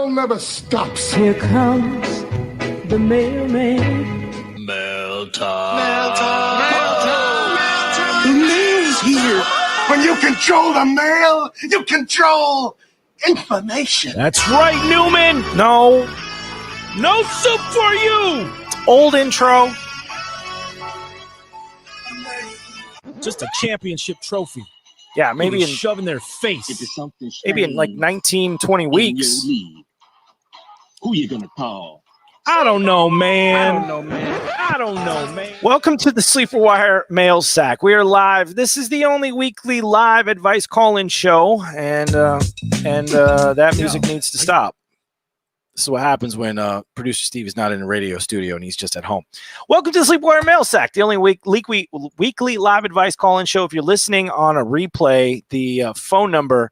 Never stops. Here comes the mailman. Mail time. Mail time. Mail time. Mail time. The mail's here. When you control the mail, you control information. That's right, Newman. No soup for you. Old intro. Just a championship trophy. Yeah, maybe in shove in their face. Maybe in like 19, 20 weeks. Who you gonna call? I don't know, man. Welcome to the Sleeper Wire Mailsack. We are live. This is the only weekly live advice call-in show, and that music needs to stop. This is what happens when producer Steve is not in a radio studio and he's just at home. Welcome to the Sleeper Wire Mailsack, the only weekly live advice call-in show. If you're listening on a replay, the phone number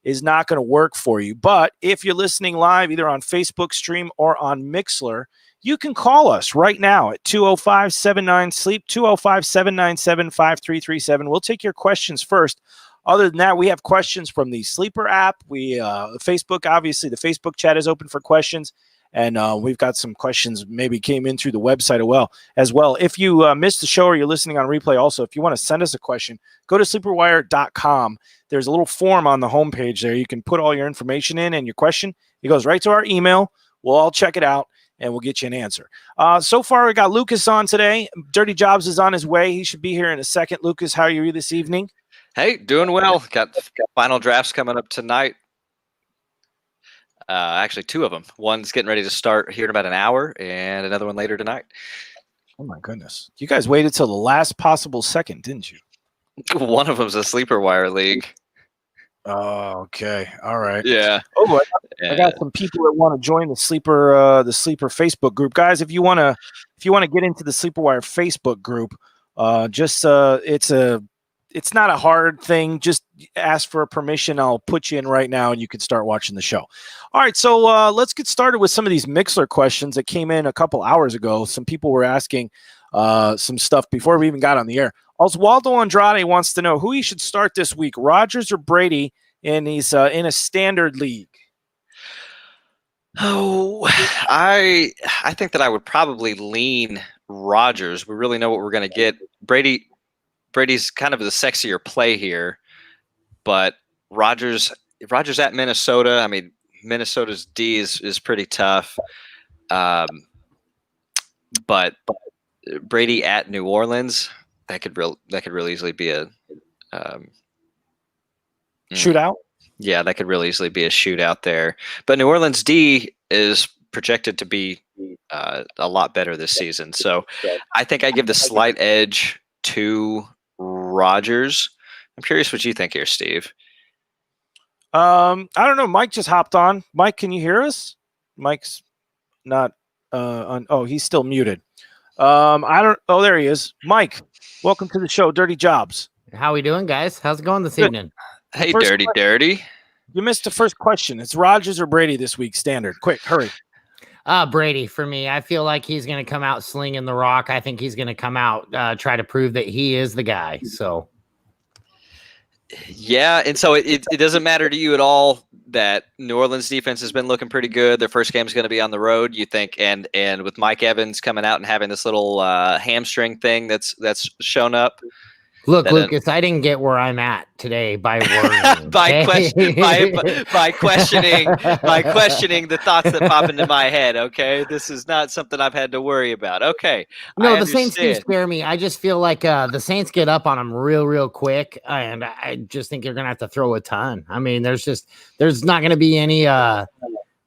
is not going to work for you. But if you're listening live, either on Facebook stream or on Mixlr, you can call us right now at 205-79-SLEEP, 205-797-5337. We'll take your questions first. Other than that, we have questions from the Sleeper app. Facebook, obviously, the Facebook chat is open for questions. And we've got some questions maybe came in through the website as well. If you missed the show or you're listening on replay also, if you want to send us a question, go to sleeperwire.com. There's a little form on the homepage there. You can put all your information in and your question. It goes right to our email. We'll all check it out, and we'll get you an answer. So far, we got Lucas on today. Dirty Jobs is on his way. He should be here in a second. Lucas, how are you this evening? Hey, doing well. Got final drafts coming up tonight. Actually, two of them. One's getting ready to start here in about an hour, and another one later tonight. Oh, my goodness. You guys waited till the last possible second, didn't you? One of them's a Sleeper Wire league. Oh, okay. All right. Yeah. Oh, I got some people that want to join the Sleeper Facebook group. Guys, if you want to get into the Sleeper Wire Facebook group, it's not a hard thing. Just ask for permission. I'll put you in right now, and you can start watching the show. All right, so let's get started with some of these Mixlr questions that came in a couple hours ago. Some people were asking some stuff before we even got on the air. Oswaldo Andrade wants to know who he should start this week, Rodgers or Brady, and he's in a standard league. Oh, I think that I would probably lean Rodgers. We really know what we're going to get. Brady's kind of the sexier play here, but Rodgers at Minnesota. I mean, Minnesota's D is pretty tough, but Brady at New Orleans, that could really easily be a shootout. Yeah, that could really easily be a shootout there. But New Orleans D is projected to be a lot better this season, so I think I give the slight edge to Rodgers. I'm curious what you think here, Steve. I don't know. Mike just hopped on. Mike, can you hear us? Mike's not on. Oh, he's still muted. Oh, there he is. Mike, welcome to the show, Dirty Jobs. How we doing, guys? How's it going this evening? Hey, First Dirty. You missed the first question. It's Rodgers or Brady this week, standard. Quick, hurry. Brady for me. I feel like he's going to come out slinging the rock. I think he's going to come out, try to prove that he is the guy. So, yeah, and so it doesn't matter to you at all that New Orleans defense has been looking pretty good. Their first game is going to be on the road, you think, and with Mike Evans coming out and having this little hamstring thing that's shown up. Look, Lucas, I didn't get where I'm at today by worrying. by questioning the thoughts that pop into my head. Okay, this is not something I've had to worry about. Okay, no, the Saints do scare me. I just feel like the Saints get up on them real quick, and I just think they're gonna have to throw a ton. I mean, there's not gonna be any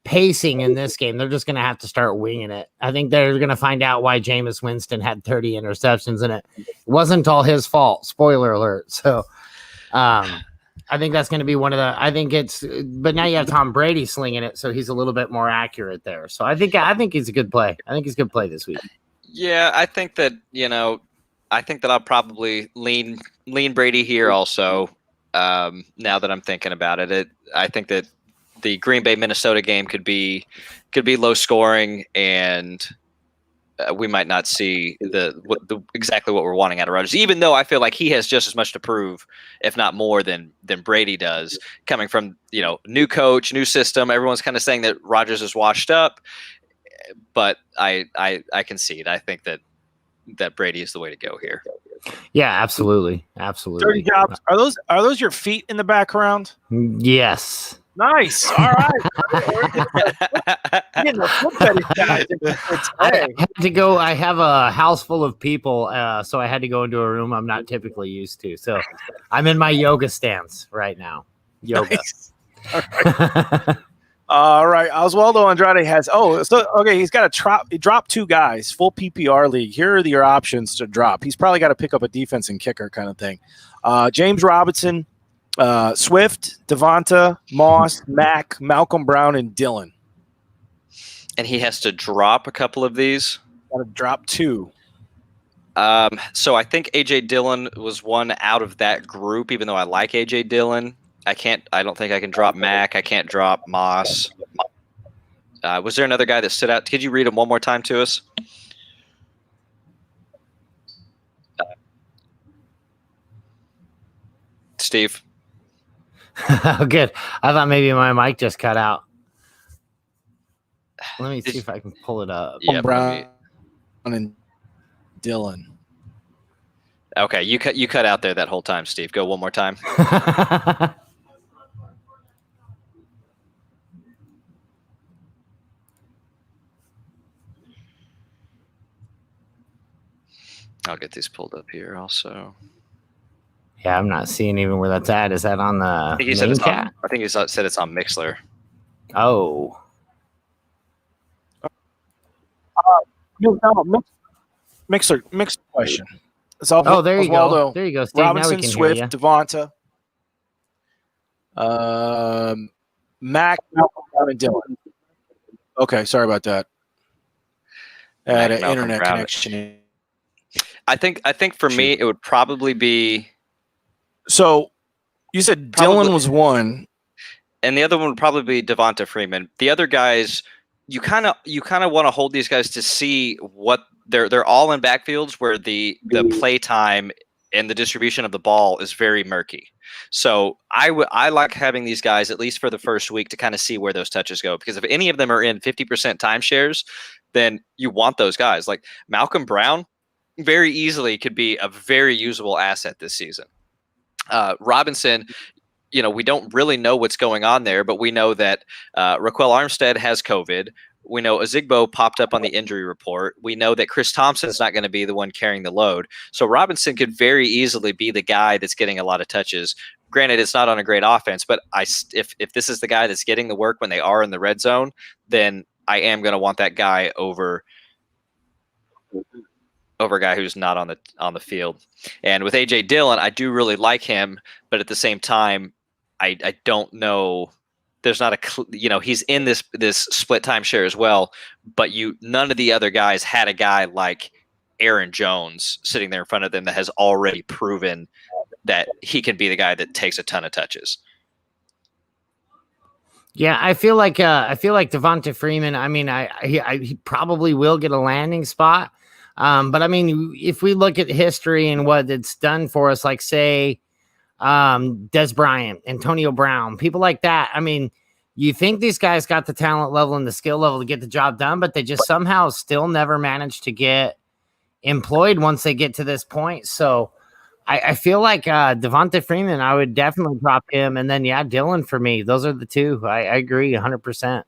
pacing in this game. They're just going to have to start winging it. I think they're going to find out why Jameis Winston had 30 interceptions in it. It wasn't all his fault. Spoiler alert. So I think that's going to be one of the, but now you have Tom Brady slinging it. So he's a little bit more accurate there. So I think he's a good play. I think he's a good play this week. Yeah. I think that, I'll probably lean Brady here also. Now that I'm thinking about it, I think that the Green Bay Minnesota game could be low scoring, and we might not see exactly what we're wanting out of Rodgers, even though I feel like he has just as much to prove, if not more, than Brady does. Coming from new coach, new system, everyone's kind of saying that Rodgers is washed up, but I concede. I think that Brady is the way to go here. Yeah, absolutely. Dirty Jobs. Are those your feet in the background? Yes. Nice. All right. I had to go. I have a house full of people, so I had to go into a room I'm not typically used to. So I'm in my yoga stance right now. Yoga. Nice. All right. Oswaldo Andrade has. He's got he dropped 2 guys, full PPR league. Here are your options to drop. He's probably got to pick up a defense and kicker kind of thing. James Robinson, Swift, Devonta, Moss, Mack, Malcolm Brown, and Dillon. And he has to drop a couple of these. Got to drop 2. So I think AJ Dillon was one out of that group. Even though I like AJ Dillon, I don't think I can drop Mack. I can't drop Moss. Was there another guy that stood out? Could you read him one more time to us? Steve. Oh, good. I thought maybe my mic just cut out. Let me see if I can pull it up. Yeah, Brown and Dillon. Okay, you cut out there that whole time, Steve. Go one more time. I'll get these pulled up here also. Yeah, I'm not seeing even where that's at. Is that on the I think he said it's on Mixler. Oh. Mixer question. It's all. Oh, there you Oswaldo, go. There you go, Steve. Robinson, now we can Swift, hear you. Devonta, Mack, Malcolm Brown, and Dillon. Okay, sorry about that. I had an internet connection. I think for me it would probably be. So, you said Dillon was one, and the other one would probably be Devonta Freeman. The other guys, you kind of want to hold these guys to see what they're all in backfields where the play time and the distribution of the ball is very murky. So I like having these guys at least for the first week to kind of see where those touches go, because if any of them are in 50% timeshares, then you want those guys. Like Malcolm Brown very easily could be a very usable asset this season. Robinson, we don't really know what's going on there, but we know that Raquel Armstead has COVID. We know Ozigbo popped up on the injury report. We know that Chris Thompson's not going to be the one carrying the load. So Robinson could very easily be the guy that's getting a lot of touches. Granted, it's not on a great offense, but if this is the guy that's getting the work when they are in the red zone, then I am going to want that guy over a guy who's not on the field. And with AJ Dillon, I do really like him, but at the same time, I don't know. There's not he's in this split timeshare as well, but none of the other guys had a guy like Aaron Jones sitting there in front of them that has already proven that he can be the guy that takes a ton of touches. Yeah, I feel like Devonta Freeman. I mean, he probably will get a landing spot. But I mean, if we look at history and what it's done for us, like say, Des Bryant, Antonio Brown, people like that. I mean, you think these guys got the talent level and the skill level to get the job done, but they just somehow still never managed to get employed once they get to this point. So I feel like Devonta Freeman, I would definitely drop him. And then, yeah, Dillon for me. Those are the two. I agree 100%.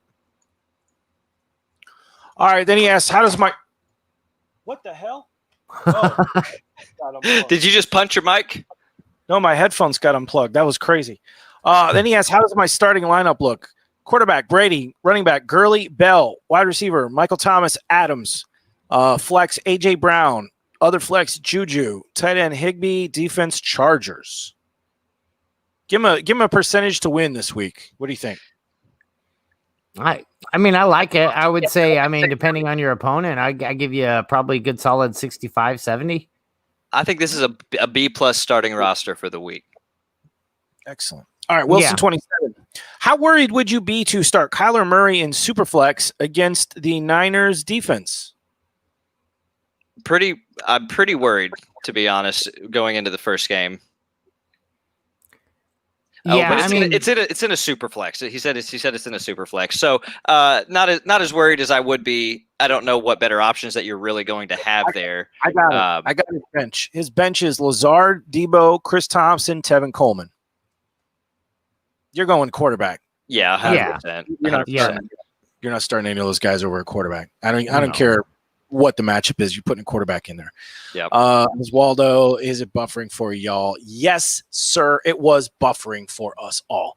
All right. Then he asked, how does my... What the hell? Oh, did you just punch your mic? No, my headphones got unplugged. That was crazy. Then he asked, how does my starting lineup look? Quarterback, Brady. Running back, Gurley, Bell. Wide receiver, Michael Thomas, Adams. Flex, A.J. Brown. Other flex, Juju. Tight end, Higbee. Defense, Chargers. Give him a percentage to win this week. What do you think? I mean, I like it. I would say, I mean, depending on your opponent, I give you probably a good solid 65, 70. I think this is a B+ starting roster for the week. Excellent. All right, Wilson 27. How worried would you be to start Kyler Murray in Superflex against the Niners defense? I'm pretty worried, to be honest, going into the first game. Yeah, but I mean, it's in a super flex. He said it's in a super flex. So not as worried as I would be. I don't know what better options that you're really going to have there. I got it. I got his bench. His bench is Lazard, Debo, Chris Thompson, Tevin Coleman. You're going quarterback. Yeah, 100%. You're not starting any of those guys over a quarterback. I don't care what the matchup is. You're putting a quarterback in there. Yeah. Oswaldo, is it buffering for y'all? Yes, sir. It was buffering for us all.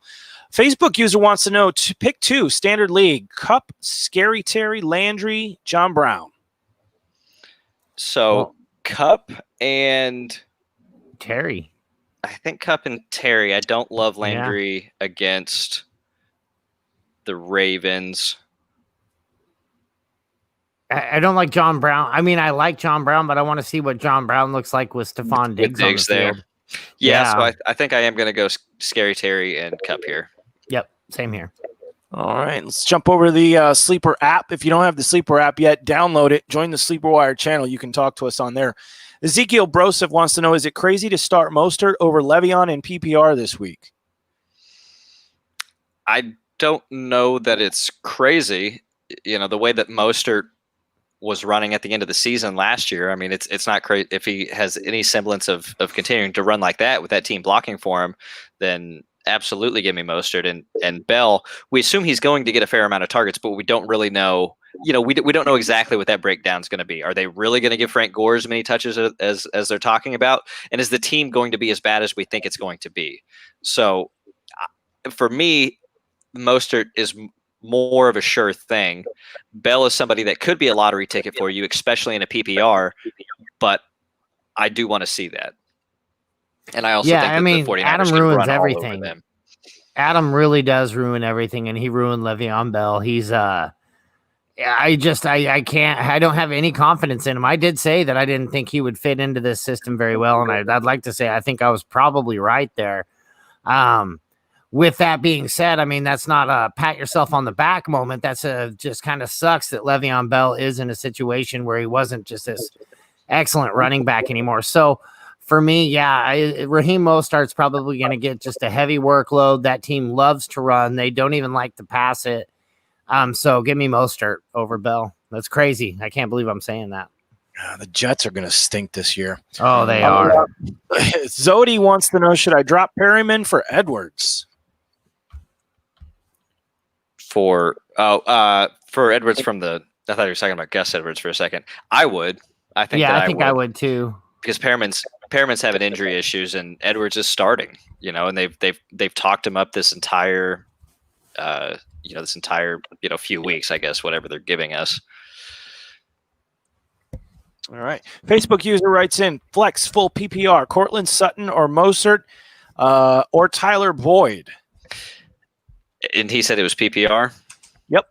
Facebook user wants to know pick 2 standard league: Cup, Scary Terry, Landry, John Brown. So Cup and Terry. I think Cup and Terry. I don't love Landry against the Ravens. I don't like John Brown. I mean, I like John Brown, but I want to see what John Brown looks like with Stephon Diggs on the field. Yeah, so I think I am going to go Scary Terry and Cup here. Yep, same here. All right, let's jump over to the Sleeper app. If you don't have the Sleeper app yet, download it. Join the Sleeper Wire channel. You can talk to us on there. Ezekiel Broseph wants to know, is it crazy to start Mostert over Le'Veon in PPR this week? I don't know that it's crazy. You know, the way that Mostert was running at the end of the season last year, I mean, it's not crazy. If he has any semblance of continuing to run like that with that team blocking for him, then absolutely give me Mostert. And Bell, we assume he's going to get a fair amount of targets, but we don't really know. You know, we don't know exactly what that breakdown is going to be. Are they really going to give Frank Gore as many touches as they're talking about? And is the team going to be as bad as we think it's going to be? So for me, Mostert is more of a sure thing. Bell is somebody that could be a lottery ticket for you, especially in a PPR, but I do want to see that. And I also think that the 49ers Adam can ruins run everything. all over them. Adam really does ruin everything, and he ruined Le'Veon Bell. He's I don't have any confidence in him. I did say that I didn't think he would fit into this system very well, and I'd like to say I think I was probably right there. With that being said, I mean, that's not a pat yourself on the back moment. That's just kind of sucks that Le'Veon Bell is in a situation where he wasn't just this excellent running back anymore. So for me, Raheem Mostert's probably going to get just a heavy workload. That team loves to run. They don't even like to pass it. So give me Mostert over Bell. That's crazy. I can't believe I'm saying that. The Jets are going to stink this year. Oh, they are. Zodi wants to know, should I drop Perryman for Edwards? For Edwards from the, I thought you were talking about Gus Edwards for a second. I would. I think I would too. Because Perriman's having injury issues and Edwards is starting, you know, and they've talked him up this entire few weeks, I guess, whatever they're giving us. All right. Facebook user writes in, flex full PPR, Cortland Sutton or Mostert or Tyler Boyd. And he said it was PPR? Yep.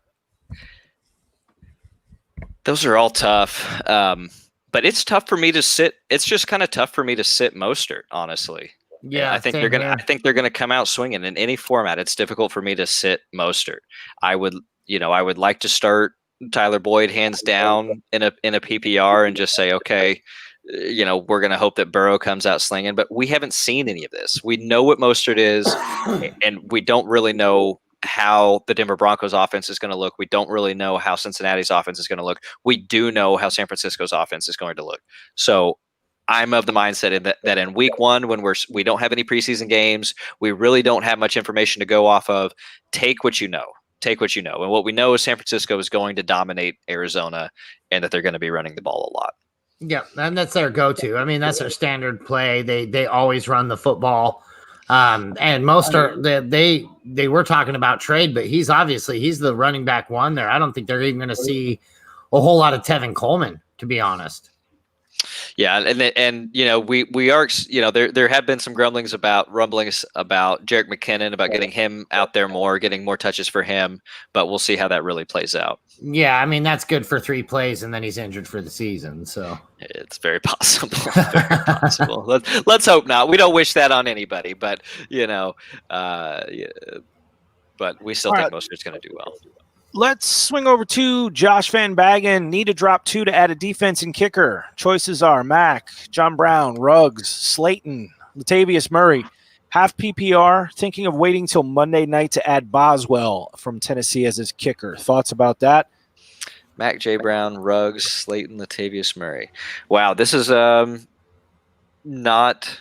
Those are all tough. But it's tough for me to sit. It's just kind of tough for me to sit Mostert, honestly. Yeah, I think they're gonna come out swinging in any format. It's difficult for me to sit Mostert. I would like to start Tyler Boyd hands down in a PPR and just say, okay, we're gonna hope that Burrow comes out slinging. But we haven't seen any of this. We know what Mostert is, and we don't really know how the Denver Broncos offense is going to look. We don't really know how Cincinnati's offense is going to look. We do know how San Francisco's offense is going to look. So I'm of the mindset that in week one, when we don't have any preseason games, we really don't have much information to go off of. Take what you know. And what we know is San Francisco is going to dominate Arizona and that they're going to be running the ball a lot. Yeah, and that's their go-to. I mean, that's their standard play. They always run the football. And Mostert, they were talking about trade, but he's the running back one there. I don't think they're even going to see a whole lot of Tevin Coleman, to be honest. Yeah, and we are, there have been some rumblings about Jerick McKinnon, about getting him out there more, getting more touches for him, but we'll see how that really plays out. Yeah, I mean, that's good for 3 plays, and then he's injured for the season, so. It's very possible. Very possible. Let's hope not. We don't wish that on anybody, but, but we still think Mostert's going to do well. Let's swing over to Josh Van Bagen. Need to drop 2 to add a defense and kicker. Choices are Mack, John Brown, Ruggs, Slayton, Latavius Murray. Half PPR, thinking of waiting till Monday night to add Boswell from Tennessee as his kicker. Thoughts about that? Mac, J. Brown, Ruggs, Slayton, Latavius Murray. Wow, this is not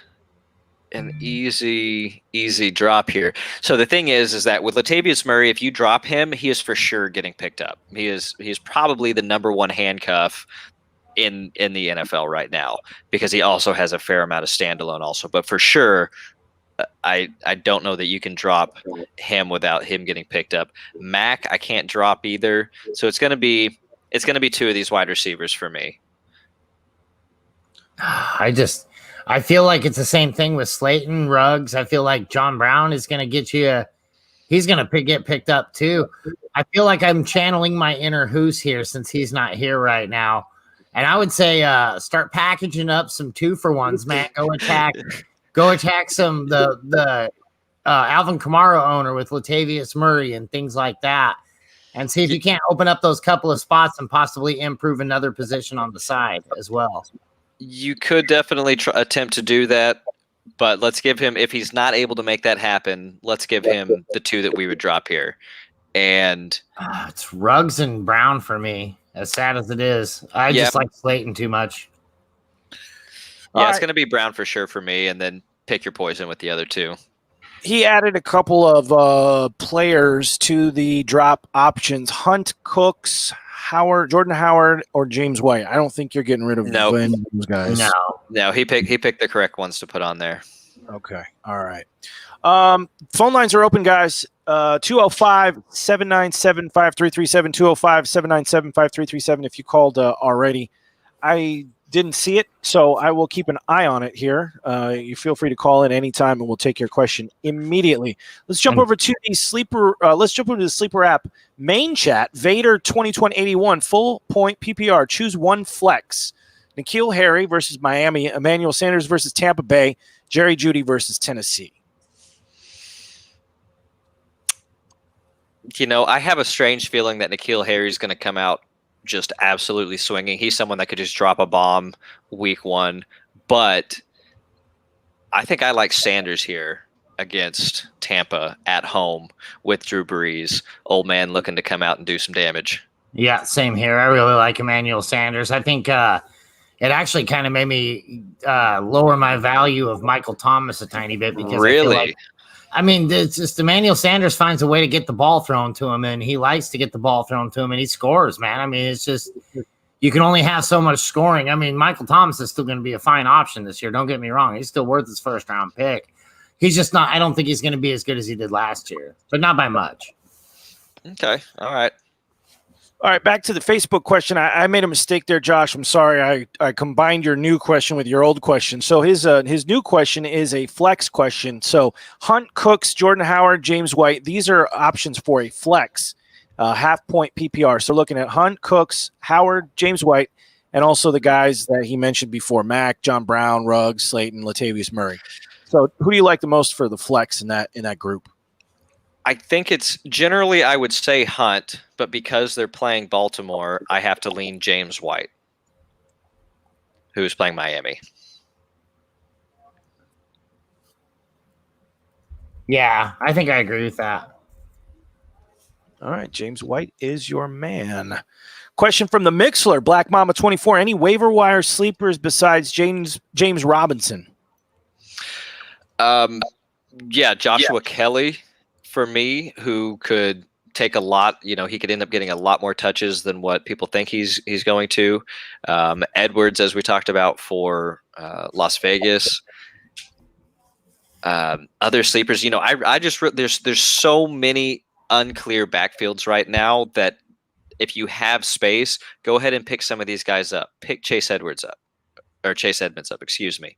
an easy drop here. So the thing is that with Latavius Murray, if you drop him, he is for sure getting picked up. He's probably the number 1 handcuff in the NFL right now, because he also has a fair amount of standalone also. But for sure, I don't know that you can drop him without him getting picked up. Mac, I can't drop either. So it's gonna be 2 of these wide receivers for me. I feel like it's the same thing with Slayton, Ruggs. I feel like John Brown is going to get you. He's going to get picked up too. I feel like I'm channeling my inner Hus here since he's not here right now. And I would say start packaging up some 2-for-1s, man. Go attack some the Alvin Kamara owner with Latavius Murray and things like that, and see if you can't open up those couple of spots and possibly improve another position on the side as well. You could definitely attempt to do that, but let's give him, if he's not able to make that happen, let's give him the 2 that we would drop here. And it's Ruggs and Brown for me, as sad as it is. I just like Slayton too much. Yeah, it's going to be Brown for sure for me, and then pick your poison with the other 2. He added a couple of players to the drop options: Hunt, Cooks, Jordan Howard, or James White. I don't think you're getting rid of any of those guys. No, he picked the correct ones to put on there. Okay, all right. Phone lines are open, guys. 205-797-5337, 205-797-5337. If you called already, I didn't see it, so I will keep an eye on it here. You feel free to call in anytime, and we'll take your question immediately. Let's jump over to the sleeper. Let's jump over to the sleeper app main chat. Vader 2021 full point PPR. Choose one flex. N'Keal Harry versus Miami. Emmanuel Sanders versus Tampa Bay. Jerry Jeudy versus Tennessee. You know, I have a strange feeling that N'Keal Harry is going to come out just absolutely swinging. He's someone that could just drop a bomb week 1, but I think I like Sanders here against Tampa at home with Drew Brees, old man looking to come out and do some damage. Yeah, same here. I really like Emmanuel Sanders. I think it actually kind of made me lower my value of Michael Thomas a tiny bit, because really, I mean, it's just Emmanuel Sanders finds a way to get the ball thrown to him, and he likes to get the ball thrown to him, and he scores, man. I mean, it's just you can only have so much scoring. I mean, Michael Thomas is still going to be a fine option this year. Don't get me wrong. He's still worth his first-round pick. He's just not – I don't think he's going to be as good as he did last year, but not by much. Okay. All right. All right, back to the Facebook question. I made a mistake there, Josh. I'm sorry. I combined your new question with your old question. So his new question is a flex question. So Hunt, Cooks, Jordan Howard, James White, these are options for a flex, half-point PPR. So looking at Hunt, Cooks, Howard, James White, and also the guys that he mentioned before, Mack, John Brown, Ruggs, Slayton, Latavius Murray. So who do you like the most for the flex in that group? I think it's generally, I would say Hunt, but because they're playing Baltimore, I have to lean James White, who's playing Miami. Yeah, I think I agree with that. All right, James White is your man. Question from the Mixler, Black Mama 24. Any waiver wire sleepers besides James Robinson? Yeah, Joshua Kelly for me, who could take a lot. You know, he could end up getting a lot more touches than what people think he's going to. Edwards, as we talked about for Las Vegas. Other sleepers, you know, I just there's so many unclear backfields right now that if you have space, go ahead and pick some of these guys up. Pick Chase Edmonds up. Excuse me.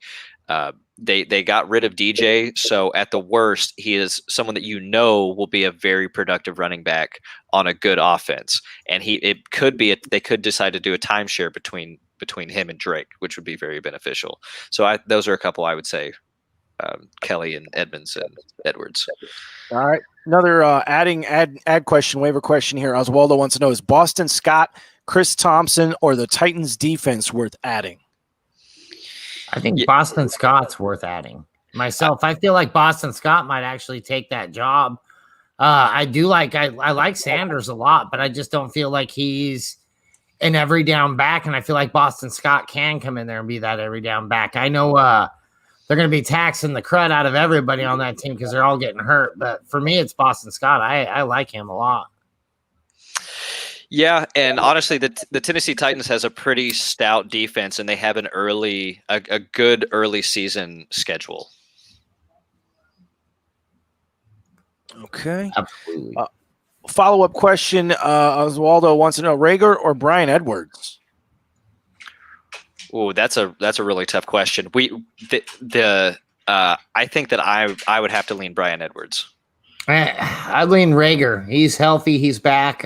They got rid of DJ, so at the worst, he is someone that you know will be a very productive running back on a good offense, and it could be they could decide to do a timeshare between him and Drake, which would be very beneficial. So those are a couple I would say Kelly and Edmonds and Edwards. All right. Another ad question, waiver question here. Oswaldo wants to know, is Boston Scott, Chris Thompson, or the Titans defense worth adding? I think Boston Scott's worth adding. Myself, I feel like Boston Scott might actually take that job. I like Sanders a lot, but I just don't feel like he's an every down back. And I feel like Boston Scott can come in there and be that every down back. I know they're going to be taxing the crud out of everybody on that team because they're all getting hurt. But for me, it's Boston Scott. I like him a lot. Yeah, and honestly, the Tennessee Titans has a pretty stout defense, and they have a good early season schedule. Okay. Absolutely. Follow-up question. Oswaldo wants to know, Rager or Brian Edwards? Oh, that's a really tough question. I think that I would have to lean Brian Edwards. I lean Rager. He's healthy. He's back.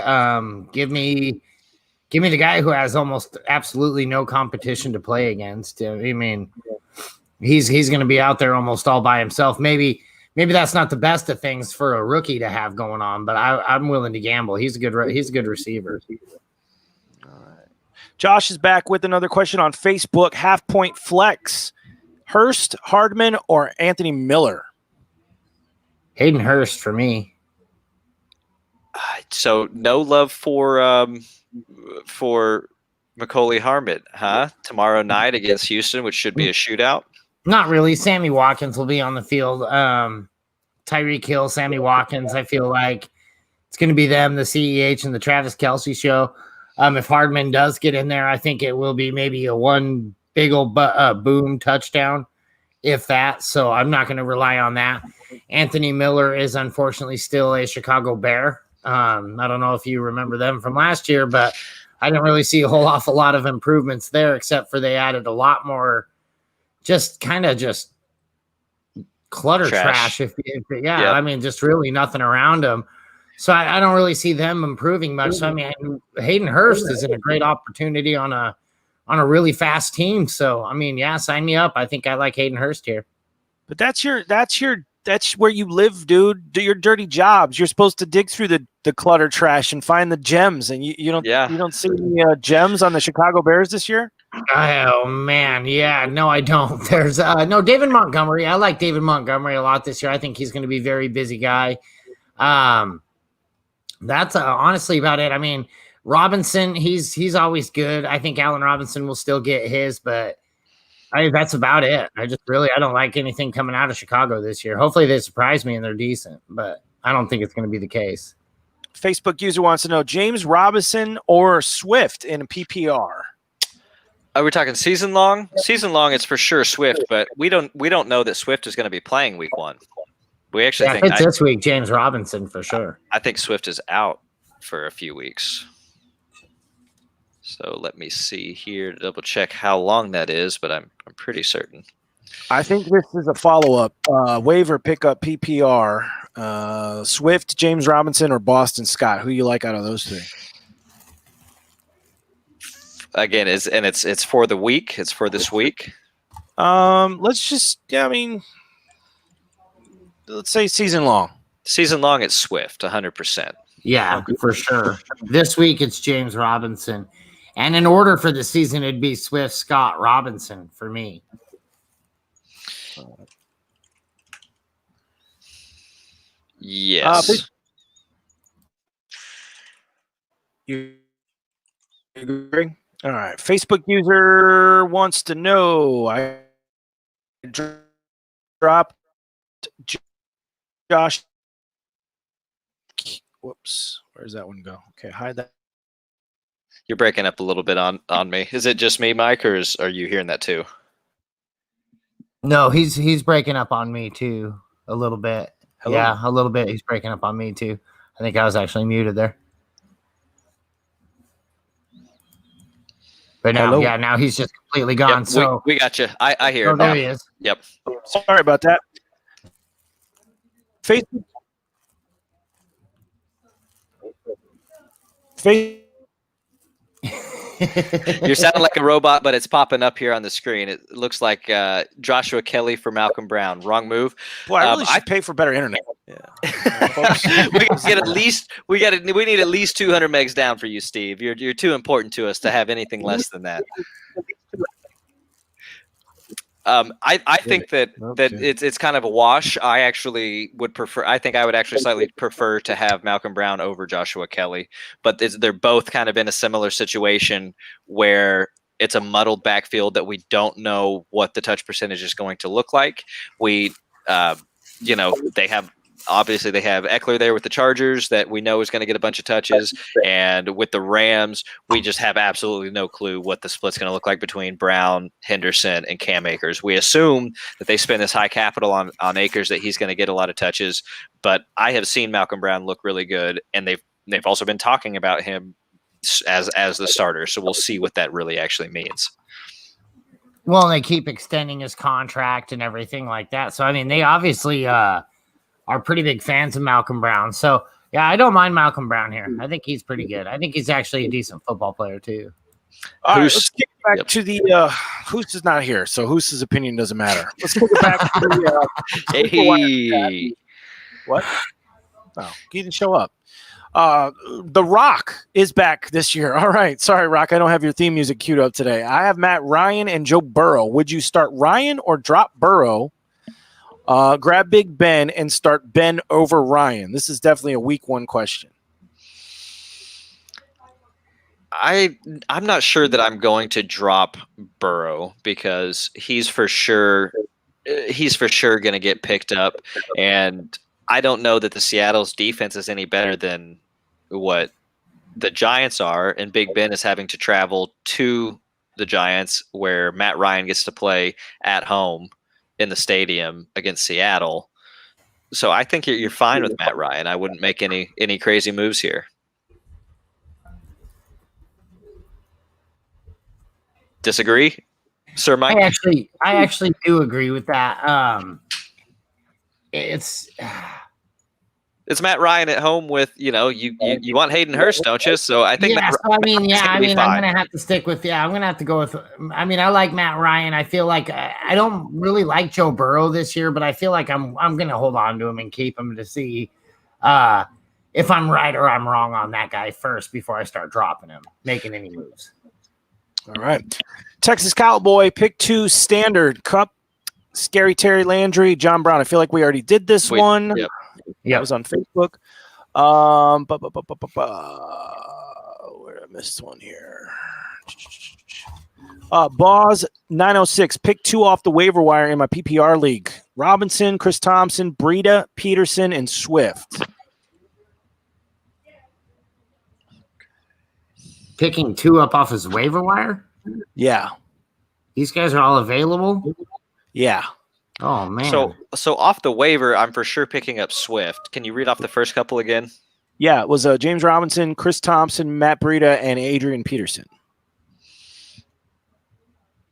Give me the guy who has almost absolutely no competition to play against. I mean, he's going to be out there almost all by himself. Maybe that's not the best of things for a rookie to have going on, but I'm willing to gamble. He's a good receiver. All right. Josh is back with another question on Facebook. Half point flex: Hurst, Hardman, or Anthony Miller? Hayden Hurst for me. So no love for Macaulay Hardman, huh? Tomorrow night against Houston, which should be a shootout. Not really. Sammy Watkins will be on the field. Tyreek Hill, Sammy Watkins. I feel like it's going to be them, the CEH, and the Travis Kelce show. If Hardman does get in there, I think it will be maybe a one big old boom touchdown, if that. So I'm not going to rely on that. Anthony Miller is unfortunately still a Chicago Bear. I don't know if you remember them from last year, but I didn't really see a whole awful lot of improvements there, except for they added a lot more just clutter trash. Yep. I mean, just really nothing around them. So I don't really see them improving much. So I mean, Hayden Hurst is in a great opportunity on a really fast team. So I mean, yeah, sign me up. I think I like Hayden Hurst here. But that's where you live, dude. Do your dirty jobs. You're supposed to dig through the clutter trash and find the gems. And you don't see any gems on the Chicago Bears this year? Oh man, yeah, no, I don't. There's no David Montgomery. I like David Montgomery a lot this year. I think he's going to be a very busy guy. That's honestly about it. I mean, Robinson, he's always good. I think Allen Robinson will still get his, but that's about it. I don't like anything coming out of Chicago this year. Hopefully they surprise me and they're decent, but I don't think it's going to be the case. Facebook user wants to know, James Robinson or Swift in a PPR? Are we talking season long? Season long, it's for sure Swift, but we don't know that Swift is going to be playing week 1. We actually think it's this week, James Robinson for sure. I think Swift is out for a few weeks. So let me see here to double check how long that is, but I'm pretty certain. I think this is a follow-up waiver pickup PPR. Swift, James Robinson, or Boston Scott. Who you like out of those three? Again, it's for the week. It's for this week. Let's say season long. Season long, it's Swift, 100%. Yeah, for sure. This week it's James Robinson. And in order for the season, it'd be Swift, Scott, Robinson for me. Yes. You agree? All right. Facebook user wants to know, I dropped Josh. Whoops. Where's that one go? Okay, hide that. You're breaking up a little bit on me. Is it just me, Mike, or are you hearing that too? No, he's breaking up on me too a little bit. Hello? Yeah, a little bit. He's breaking up on me too. I think I was actually muted there. But now, Hello? yeah, now he's just completely gone. Yep, so we got you. I hear oh, it there now. he is. Yep. Sorry about that. Facebook. You're sounding like a robot, but it's popping up here on the screen. It looks like Joshua Kelly for Malcolm Brown. Wrong move. Boy, I really should pay for better internet. We get at least we need at least 200 megs down for you, Steve. You're too important to us to have anything less than that. I think that it's kind of a wash. I actually would prefer. I think I would actually slightly prefer to have Malcolm Brown over Joshua Kelly, but they're both kind of in a similar situation where it's a muddled backfield that we don't know what the touch percentage is going to look like. They have Eckler there with the Chargers that we know is going to get a bunch of touches. And with the Rams, we just have absolutely no clue what the split's going to look like between Brown, Henderson, and Cam Akers. We assume that they spend this high capital on Akers, that he's going to get a lot of touches. But I have seen Malcolm Brown look really good, and they've also been talking about him as the starter. So we'll see what that really actually means. Well, they keep extending his contract and everything like that. So, I mean, they obviously are pretty big fans of Malcolm Brown. So, yeah, I don't mind Malcolm Brown here. I think he's pretty good. I think he's actually a decent football player, too. All right, let's get back to the Hus is not here, so Hus's opinion doesn't matter. Let's get back to the Hey. What? Oh, he didn't show up. The Rock is back this year. All right. Sorry, Rock. I don't have your theme music queued up today. I have Matt Ryan and Joe Burrow. Would you start Ryan or drop Burrow? Grab Big Ben and start Ben over Ryan. This is definitely a week one question. I'm not sure that I'm going to drop Burrow because he's for sure going to get picked up, and I don't know that the Seattle's defense is any better than what the Giants are, and Big Ben is having to travel to the Giants where Matt Ryan gets to play at home in the stadium against Seattle. So I think you're fine with Matt Ryan. I wouldn't make any crazy moves here. Disagree, Sir Mike? I actually do agree with that. It's Matt Ryan at home with, you want Hayden Hurst, don't you? So I think I'm going to have to stick with, I'm going to have to go with, I like Matt Ryan. I feel like I don't really like Joe Burrow this year, but I feel like I'm going to hold on to him and keep him to see if I'm right or I'm wrong on that guy first before I start dropping him, making any moves. All right. Texas Cowboy, pick 2 standard Cup. Scary Terry Landry, John Brown. I feel like we already did this one. Yep. Yeah, it was on Facebook. Where did I miss one here? Boz 906. Pick 2 off the waiver wire in my PPR league. Robinson, Chris Thompson, Breida, Peterson, and Swift. Picking 2 up off his waiver wire? Yeah. These guys are all available? Yeah. Oh, man. So off the waiver, I'm for sure picking up Swift. Can you read off the first couple again? Yeah, it was James Robinson, Chris Thompson, Matt Breida, and Adrian Peterson.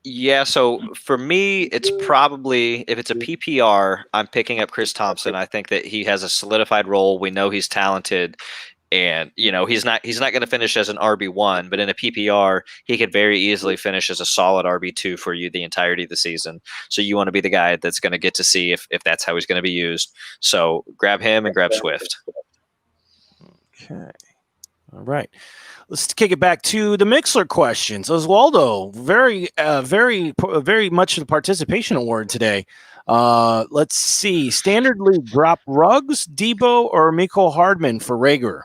Yeah, so for me, it's probably, if it's a PPR, I'm picking up Chris Thompson. I think that he has a solidified role. We know he's talented. And, he's not going to finish as an RB1, but in a PPR, he could very easily finish as a solid RB2 for you the entirety of the season. So you want to be the guy that's going to get to see if that's how he's going to be used. So grab him and grab Swift. Okay. All right. Let's kick it back to the Mixler questions. Oswaldo, very much the participation award today. Let's see. Standard league, drop Ruggs, Debo, or Mecole Hardman for Rager?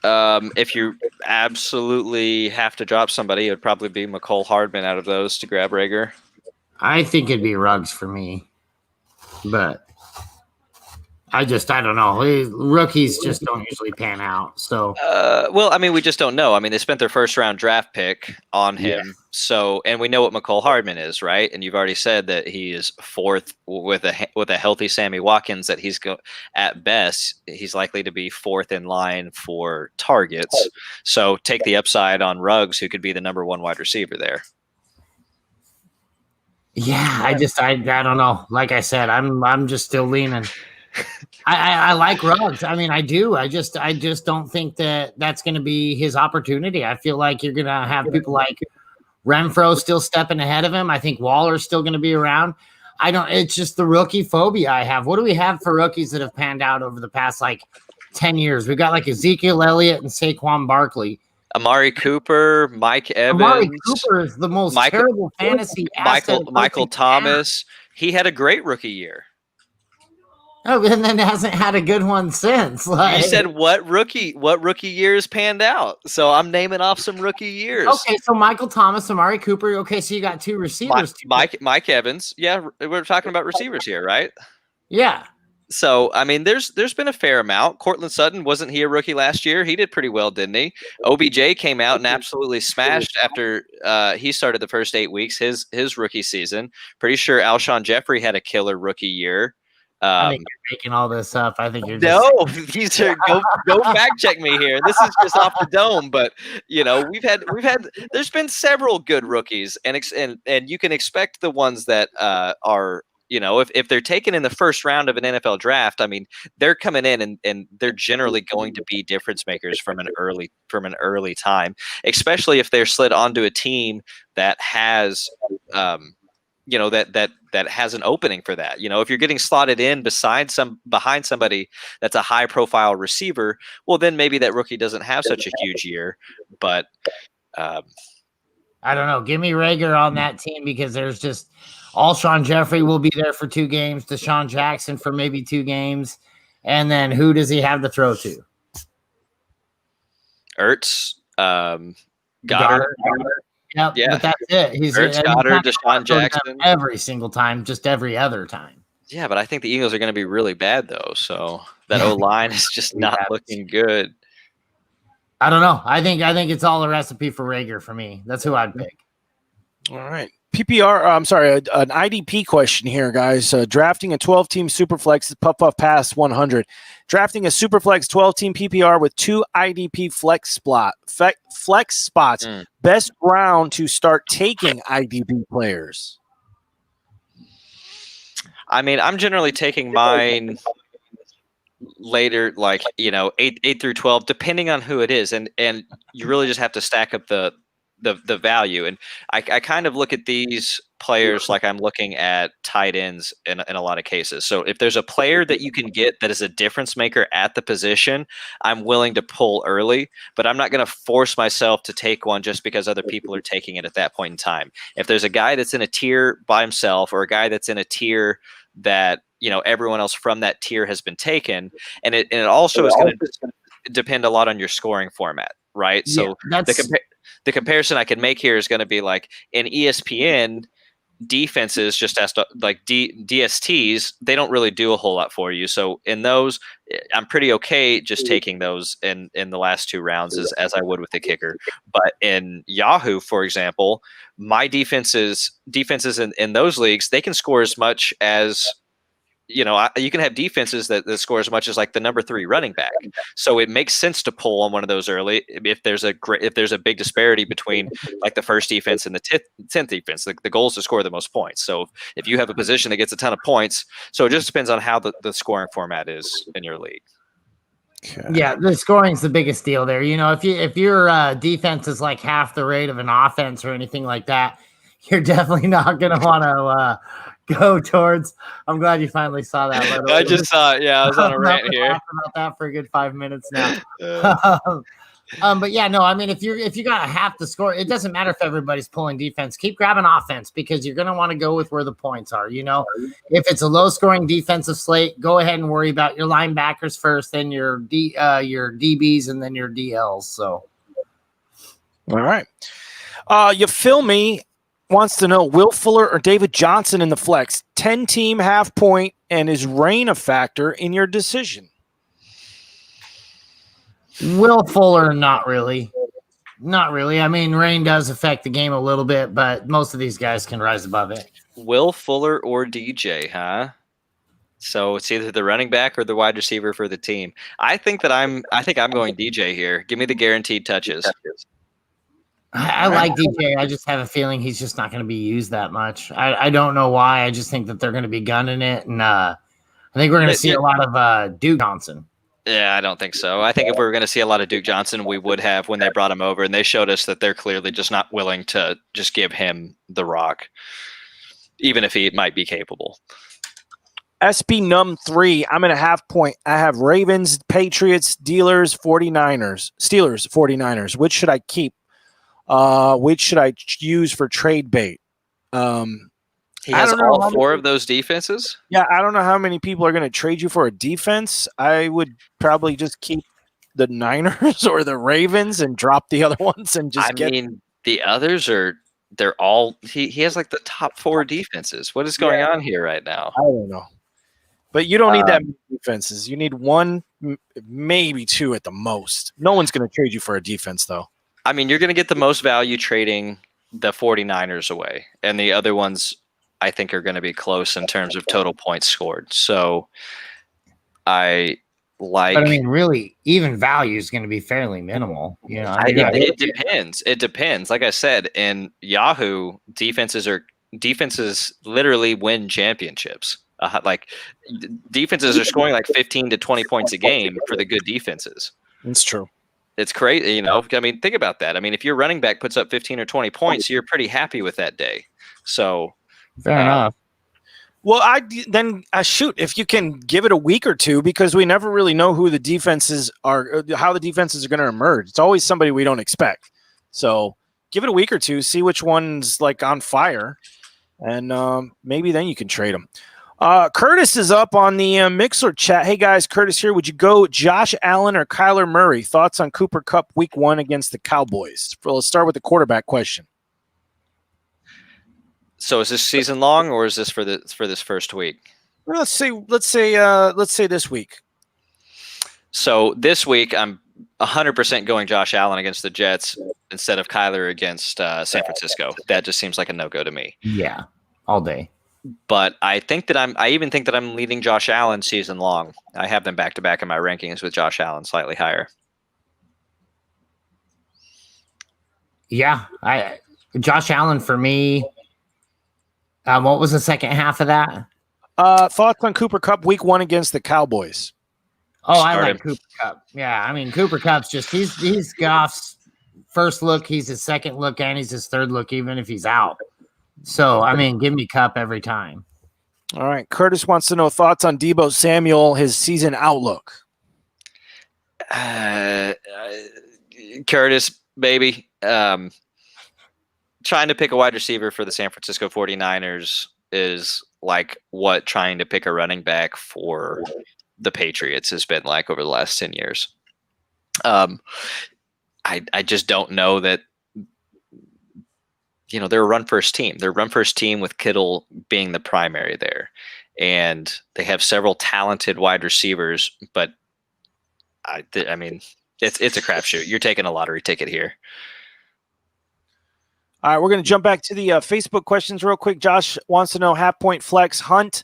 If you absolutely have to drop somebody, it would probably be Mecole Hardman out of those to grab Rager. I think it'd be Ruggs for me, but I don't know. Rookies just don't usually pan out. So, we just don't know. They spent their first round draft pick on him. Yeah. So, and we know what Mecole Hardman is, right? And you've already said that he is 4th with a healthy Sammy Watkins. That at best, he's likely to be 4th in line for targets. So, take the upside on Ruggs, who could be the number 1 wide receiver there. Yeah, I don't know. Like I said, I'm just still leaning. I like Ruggs. I mean, I do. I just don't think that that's going to be his opportunity. I feel like you're going to have people like Renfro still stepping ahead of him. I think Waller's still going to be around. It's just the rookie phobia I have. What do we have for rookies that have panned out over the past like 10 years? We got like Ezekiel Elliott and Saquon Barkley. Amari Cooper, Mike Evans. Amari Cooper is the most terrible fantasy asset. Michael Thomas. He had a great rookie year. Oh, and then hasn't had a good one since. You said what rookie years panned out? So I'm naming off some rookie years. Okay, so Michael Thomas, Amari Cooper. Okay, so you got two receivers. Mike Evans. Yeah, we're talking about receivers here, right? Yeah. So I mean, there's been a fair amount. Cortland Sutton, wasn't he a rookie last year? He did pretty well, didn't he? OBJ came out and absolutely smashed after he started the first 8 weeks his rookie season. Pretty sure Alshon Jeffrey had a killer rookie year. I think you're making all this up. I think you're these are go fact check me here. This is just off the dome, but we've had there's been several good rookies, and you can expect the ones that are if they're taken in the first round of an NFL draft, I mean they're coming in and they're generally going to be difference makers from an early time, especially if they're slid onto a team that has that has an opening for that. If you're getting slotted in behind somebody that's a high profile receiver, well, then maybe that rookie doesn't have such a huge year. But I don't know. Give me Rager on that team because there's just Alshon Jeffrey will be there for 2 games, Deshaun Jackson for maybe 2 games, and then who does he have to throw to? Ertz, Goddard. Yep, yeah, but that's it. He's Goddard, Deshaun Jackson every single time, just every other time. Yeah, but I think the Eagles are going to be really bad though. So that O-line is just not looking good. I don't know. I think it's all a recipe for Rager for me. That's who I'd pick. All right. PPR, I'm sorry, an IDP question here, guys. Drafting a 12-team Superflex is puff past 100. Drafting a Superflex 12-team PPR with 2 IDP flex spots. Best round to start taking IDP players. I mean, I'm generally taking mine later, like 8 through 12, depending on who it is, and you really just have to stack up the value. And I kind of look at these players like I'm looking at tight ends in a lot of cases. So if there's a player that you can get that is a difference maker at the position, I'm willing to pull early, but I'm not going to force myself to take one just because other people are taking it at that point in time. If there's a guy that's in a tier by himself or a guy that's in a tier that everyone else from that tier has been taken, and it also is going to depend a lot on your scoring format, right? So the comparison I can make here is going to be like in ESPN, defenses just as to, like DSTs, they don't really do a whole lot for you. So in those, I'm pretty okay just taking those in the last 2 rounds as I would with the kicker. But in Yahoo, for example, my defenses in those leagues, they can score as much as you can have defenses that score as much as like the number 3 running back. So it makes sense to pull on one of those early if there's a big disparity between like the first defense and the 10th defense. The goal is to score the most points. So if you have a position that gets a ton of points, so it just depends on how the scoring format is in your league. Okay. Yeah, the scoring's the biggest deal there. If your defense is like half the rate of an offense or anything like that, you're definitely not going to want to go towards. I'm glad you finally saw that. I just saw it. Yeah, I was on a rant here about that for a good 5 minutes now. But yeah, no, I mean, if you got half the score, it doesn't matter if everybody's pulling defense. Keep grabbing offense because you're going to want to go with where the points are. If it's a low-scoring defensive slate, go ahead and worry about your linebackers first, then your DBs, and then your DLs. So, all right, you feel me. Wants to know Will Fuller or David Johnson in the flex, 10-team half point, and is rain a factor in your decision? Will Fuller, not really. Not really. I mean, rain does affect the game a little bit, but most of these guys can rise above it. Will Fuller or DJ, huh? So it's either the running back or the wide receiver for the team. I think I'm going DJ here. Give me the guaranteed touches. I like DJ. I just have a feeling he's just not going to be used that much. I don't know why. I just think that they're going to be gunning it. And I think we're going to see a lot of Duke Johnson. Yeah, I don't think so. I think if we were going to see a lot of Duke Johnson, we would have when they brought him over, and they showed us that they're clearly just not willing to just give him the rock, even if he might be capable. SB Num 3, I'm in a half point. I have Ravens, Patriots, Steelers, 49ers. Which should I keep? Which should I use for trade bait? He has all four of those defenses? Yeah, I don't know how many people are going to trade you for a defense. I would probably just keep the Niners or the Ravens and drop the other ones and just the others they're all he has like the top 4 defenses. What is going on here right now? I don't know. But you don't need that many defenses. You need 1, maybe 2 at the most. No one's going to trade you for a defense, though. I mean, you're going to get the most value trading the 49ers away, and the other ones I think are going to be close in terms of total points scored. So but I mean, really, even value is going to be fairly minimal. You know, it depends. It depends. Like I said, in Yahoo, defenses literally win championships. Defenses are scoring like 15 to 20 points a game for the good defenses. It's true. It's crazy, you know. I mean, think about that. I mean, if your running back puts up 15 or 20 points, you're pretty happy with that day. So fair enough. Well, shoot, if you can give it a week or two, because we never really know who the defenses are, how the defenses are going to emerge. It's always somebody we don't expect. So give it a week or two, see which one's like on fire, and maybe then you can trade them. Curtis is up on the Mixler chat. Hey guys, Curtis here. Would you go Josh Allen or Kyler Murray? Thoughts on Cooper Kupp week 1 against the Cowboys? Let's start with the quarterback question. So is this season long, or is this for this first week? Let's say this week. So this week, I'm 100% going Josh Allen against the Jets instead of Kyler against San Francisco. That just seems like a no-go to me. Yeah, all day. But I even think that I'm leading Josh Allen season long. I have them back to back in my rankings with Josh Allen slightly higher. Yeah, Josh Allen for me. What was the second half of that? Thoughts on Cooper Kupp week 1 against the Cowboys? Oh, I like Cooper Kupp. Yeah, I mean Cooper Kupp's just he's Goff's first look, he's his second look, and he's his third look, even if he's out. So, I mean, give me Kupp every time. All right. Curtis wants to know thoughts on Deebo Samuel, his season outlook. Curtis, baby. Trying to pick a wide receiver for the San Francisco 49ers is like what trying to pick a running back for the Patriots has been like over the last 10 years. I just don't know that. You know, they're a run-first team. They're a run-first team with Kittle being the primary there. And they have several talented wide receivers, but I mean, it's a crapshoot. You're taking a lottery ticket here. All right, we're going to jump back to the Facebook questions real quick. Josh wants to know half-point flex, Hunt,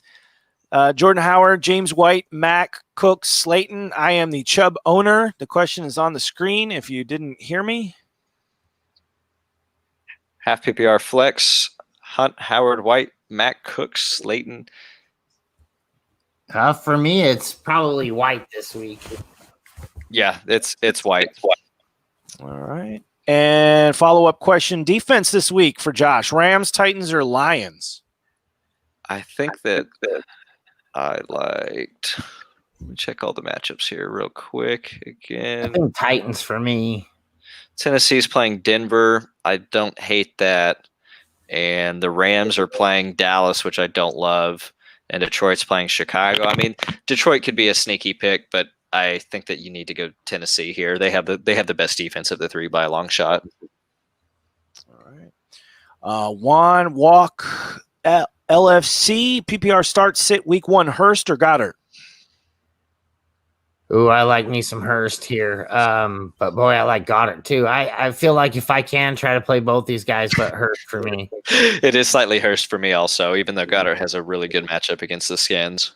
Jordan Howard, James White, Mac, Cook, Slayton. I am the Chubb owner. The question is on the screen if you didn't hear me. Half PPR flex, Hunt, Howard, White, Mac, Cook, Slayton. For me, it's probably White this week. Yeah, it's White. All right. And follow-up question, defense this week for Josh. Rams, Titans, or Lions? I think that I liked – let me check all the matchups here real quick again. I think Titans for me. Tennessee's playing Denver. I don't hate that. And the Rams are playing Dallas, which I don't love. And Detroit's playing Chicago. I mean, Detroit could be a sneaky pick, but I think that you need to go Tennessee here. They have the best defense of the 3 by a long shot. All right. Juan Walk LFC PPR start sit week 1 Hurst or Goddard? Ooh, I like me some Hurst here. But boy, I like Goddard too. I feel like if I can try to play both these guys, but Hurst for me. It is slightly Hurst for me also, even though Goddard has a really good matchup against the Skins.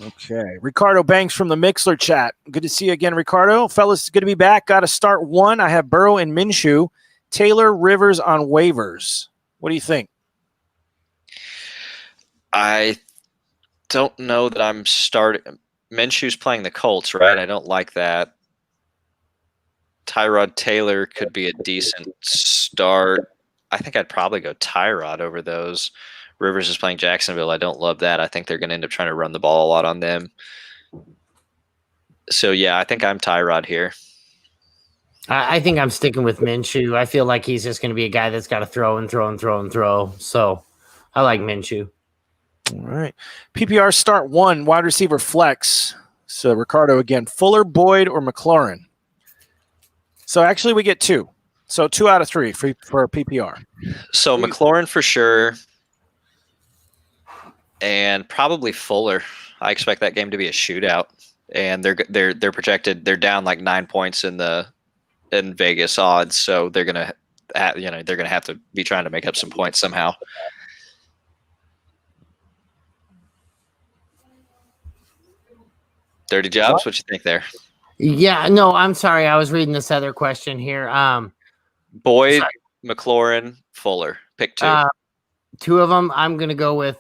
Okay. Ricardo Banks from the Mixler chat. Good to see you again, Ricardo. Fellas, good to be back. Got to start 1. I have Burrow and Minshew. Taylor, Rivers on waivers. What do you think? I don't know that I'm starting. Minshew's playing the Colts, right? I don't like that. Tyrod Taylor could be a decent start. I think I'd probably go Tyrod over those. Rivers is playing Jacksonville. I don't love that. I think they're going to end up trying to run the ball a lot on them. So, yeah, I think I'm Tyrod here. I think I'm sticking with Minshew. I feel like he's just going to be a guy that's got to throw and throw and throw and throw. So I like Minshew. All right. PPR start 1, wide receiver flex. So Ricardo again, Fuller, Boyd, or McLaurin. So actually we get 2. So 2 out of 3 for PPR. So McLaurin for sure. And probably Fuller. I expect that game to be a shootout. And they're projected, they're down like 9 points in Vegas odds, so they're gonna have to be trying to make up some points somehow. Dirty Jobs, what you think there? Yeah, no, I'm sorry. I was reading this other question here. Boyd, sorry. McLaurin, Fuller. Pick 2. 2 of them. I'm gonna go with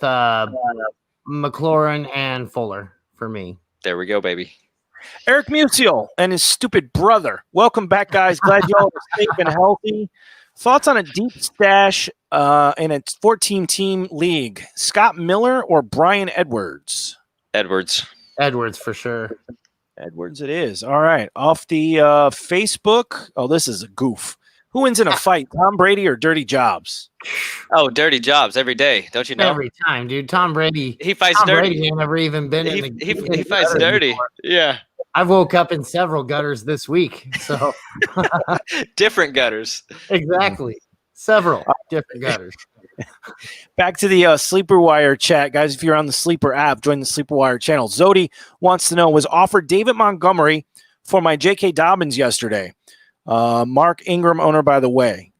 McLaurin and Fuller for me. There we go, baby. Eric Musial and his stupid brother. Welcome back, guys. Glad you all are safe and healthy. Thoughts on a deep stash in a 14-team league? Scott Miller or Brian Edwards? Edwards for sure. Edwards it is. All right. Off the Facebook. Oh, this is a goof. Who wins in a fight, Tom Brady or Dirty Jobs? Oh, Dirty Jobs every day. Don't you know? Every time, dude. Tom Brady. He fights Tom dirty. Brady ain't never even been in the He fights dirty. before. Yeah. I woke up in several gutters this week. So Different gutters. exactly. Several different gutters. Back to the Sleeper Wire chat, guys. If you're on the Sleeper app, join the Sleeper Wire channel. Zodi wants to know, was offered David Montgomery for my J.K. Dobbins yesterday. Mark Ingram owner, by the way.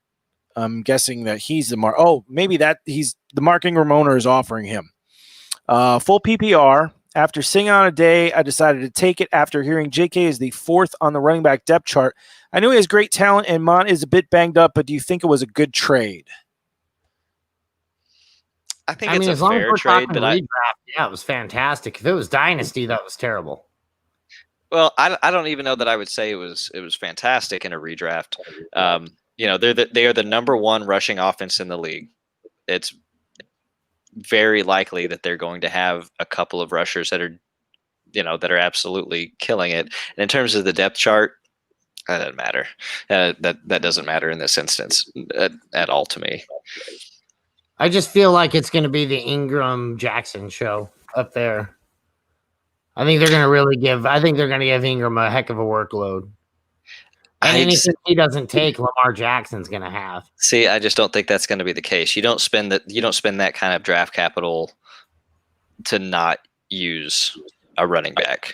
I'm guessing that he's the Mark. Oh, maybe that he's the Mark Ingram owner is offering him. Full PPR. After sitting on a day, I decided to take it after hearing J.K. is the 4th on the running back depth chart. I know he has great talent and Mont is a bit banged up, but do you think it was a good trade? I think it's a fair trade, but yeah, it was fantastic. If it was Dynasty, that was terrible. Well, I don't even know that I would say it was fantastic in a redraft. They are the number 1 rushing offense in the league. It's very likely that they're going to have a couple of rushers that are absolutely killing it. And in terms of the depth chart, that doesn't matter. That doesn't matter in this instance at all to me. I just feel like it's going to be the Ingram Jackson show up there. I think they're going to give Ingram a heck of a workload. And anything he doesn't take, Lamar Jackson's going to have. See, I just don't think that's going to be the case. You don't spend that kind of draft capital to not use a running back.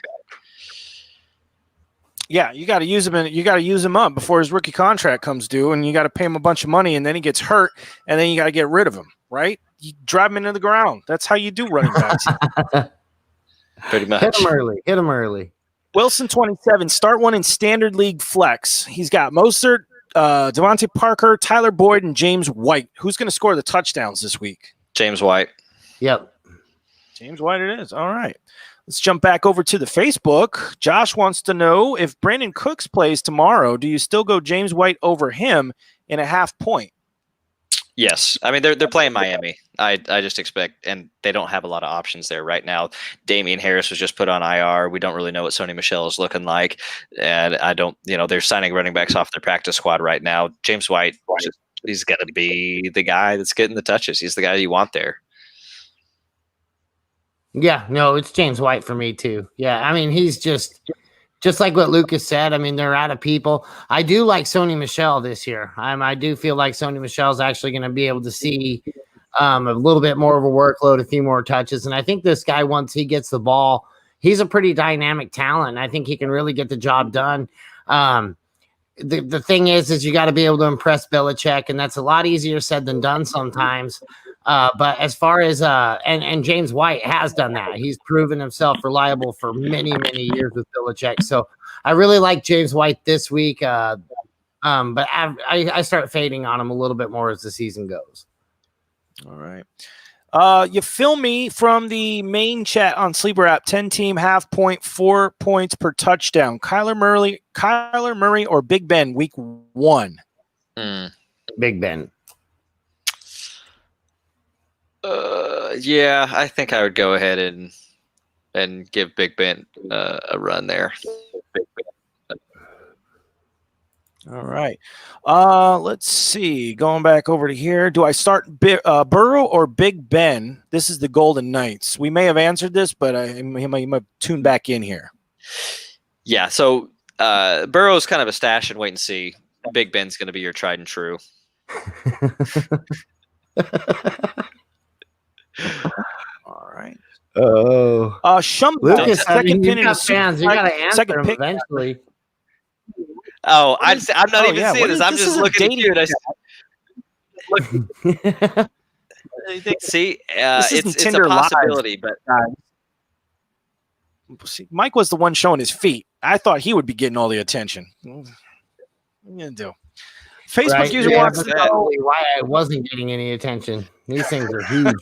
Yeah, you got to use him. You got to use him up before his rookie contract comes due, and you got to pay him a bunch of money, and then he gets hurt, and then you got to get rid of him. Right? You drive him into the ground. That's how you do running backs. Pretty much. Hit him early. Wilson 27, start one in standard league flex. He's got Mostert, Devontae Parker, Tyler Boyd, and James White. Who's going to score the touchdowns this week? James White. Yep. James White it is. All right. Let's jump back over to the Facebook. Josh wants to know, if Brandon Cooks plays tomorrow, do you still go James White over him in a half point? Yes. I mean, they're playing Miami. I just expect, and they don't have a lot of options there right now. Damian Harris was just put on IR. We don't really know what Sony Michel is looking like. And they're signing running backs off their practice squad right now. James White, he's going to be the guy that's getting the touches. He's the guy you want there. Yeah, no, it's James White for me too. Yeah, I mean, he's just like what Lucas said. I mean, they're out of people. I do like Sony Michel this year. I do feel like Sony Michel is actually going to be able to see a little bit more of a workload, a few more touches. And I think this guy, once he gets the ball, he's a pretty dynamic talent. I think he can really get the job done. The thing is you got to be able to impress Belichick, and that's a lot easier said than done sometimes. But as far as and James White has done that. He's proven himself reliable for many, many years with Belichick. So I really like James White this week. But I start fading on him a little bit more as the season goes. All right. You film me from the main chat on Sleeper app. 10-team, half point, 4 points per touchdown. Kyler Murray, or Big Ben, week 1. Big Ben. Yeah, I think I would go ahead and give Big Ben a run there. All right. Let's see. Going back over to here. Do I start Burrow or Big Ben? This is the Golden Knights. We may have answered this, but he might tune back in here. Yeah, so Burrow's kind of a stash and wait and see. Big Ben's going to be your tried and true. All right. Oh. Shumpert, Lucas, second pin you in got a fans. You got to answer second them pick. eventually. Oh, I'm not even yeah. seeing this. I'm This just is a looking at you. See, This isn't it's a Tinder Live. possibility, but See, Mike was the one showing his feet. I thought he would be getting all the attention. What are you gonna do? Facebook Right, user yeah, wants that's to know. probably why I wasn't getting any attention. These things are huge.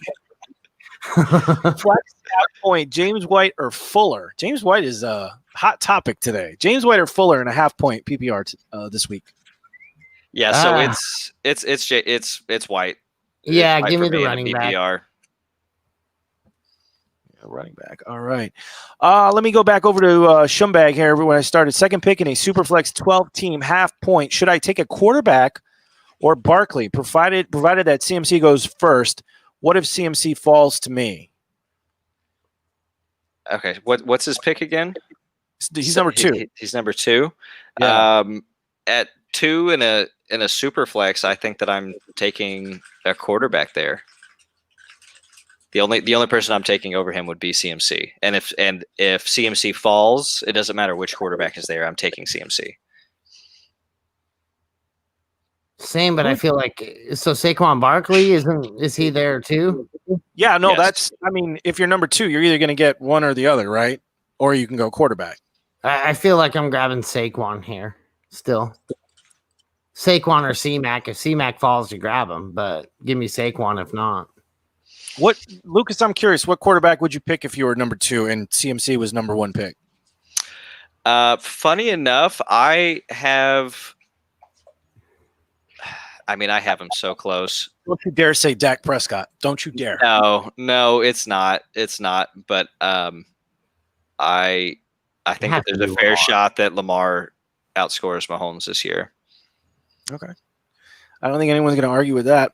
Flex out point, James White or Fuller. James White is a hot topic today. James White or Fuller in a half point PPR this week. yeah. So it's White. Yeah, It's White give for me the in a running back. PPR. Running back. All right. Let me go back over to Schumbag here when I started. Second pick in a Superflex 12-team half point. Should I take a quarterback or Barkley, provided that CMC goes first? What if CMC falls to me? Okay. What's his pick again? He's number 2. He's number 2. Yeah. At 2 in a Superflex, I think that I'm taking a quarterback there. The only person I'm taking over him would be CMC. And if CMC falls, it doesn't matter which quarterback is there. I'm taking CMC. Same, but I feel like so Saquon Barkley is he there too? Yeah, no, Yes. if you're number 2, you're either going to get one or the other, right? Or you can go quarterback. I feel like I'm grabbing Saquon here still. Saquon or C-Mac. If C-Mac falls, you grab him, but give me Saquon if not. Lucas, I'm curious, what quarterback would you pick if you were number 2 and CMC was number 1 pick? Funny enough, I have him so close. Don't you dare say Dak Prescott. Don't you dare. No, it's not. It's not. But I think that there's a fair shot that Lamar outscores Mahomes this year. Okay. I don't think anyone's going to argue with that.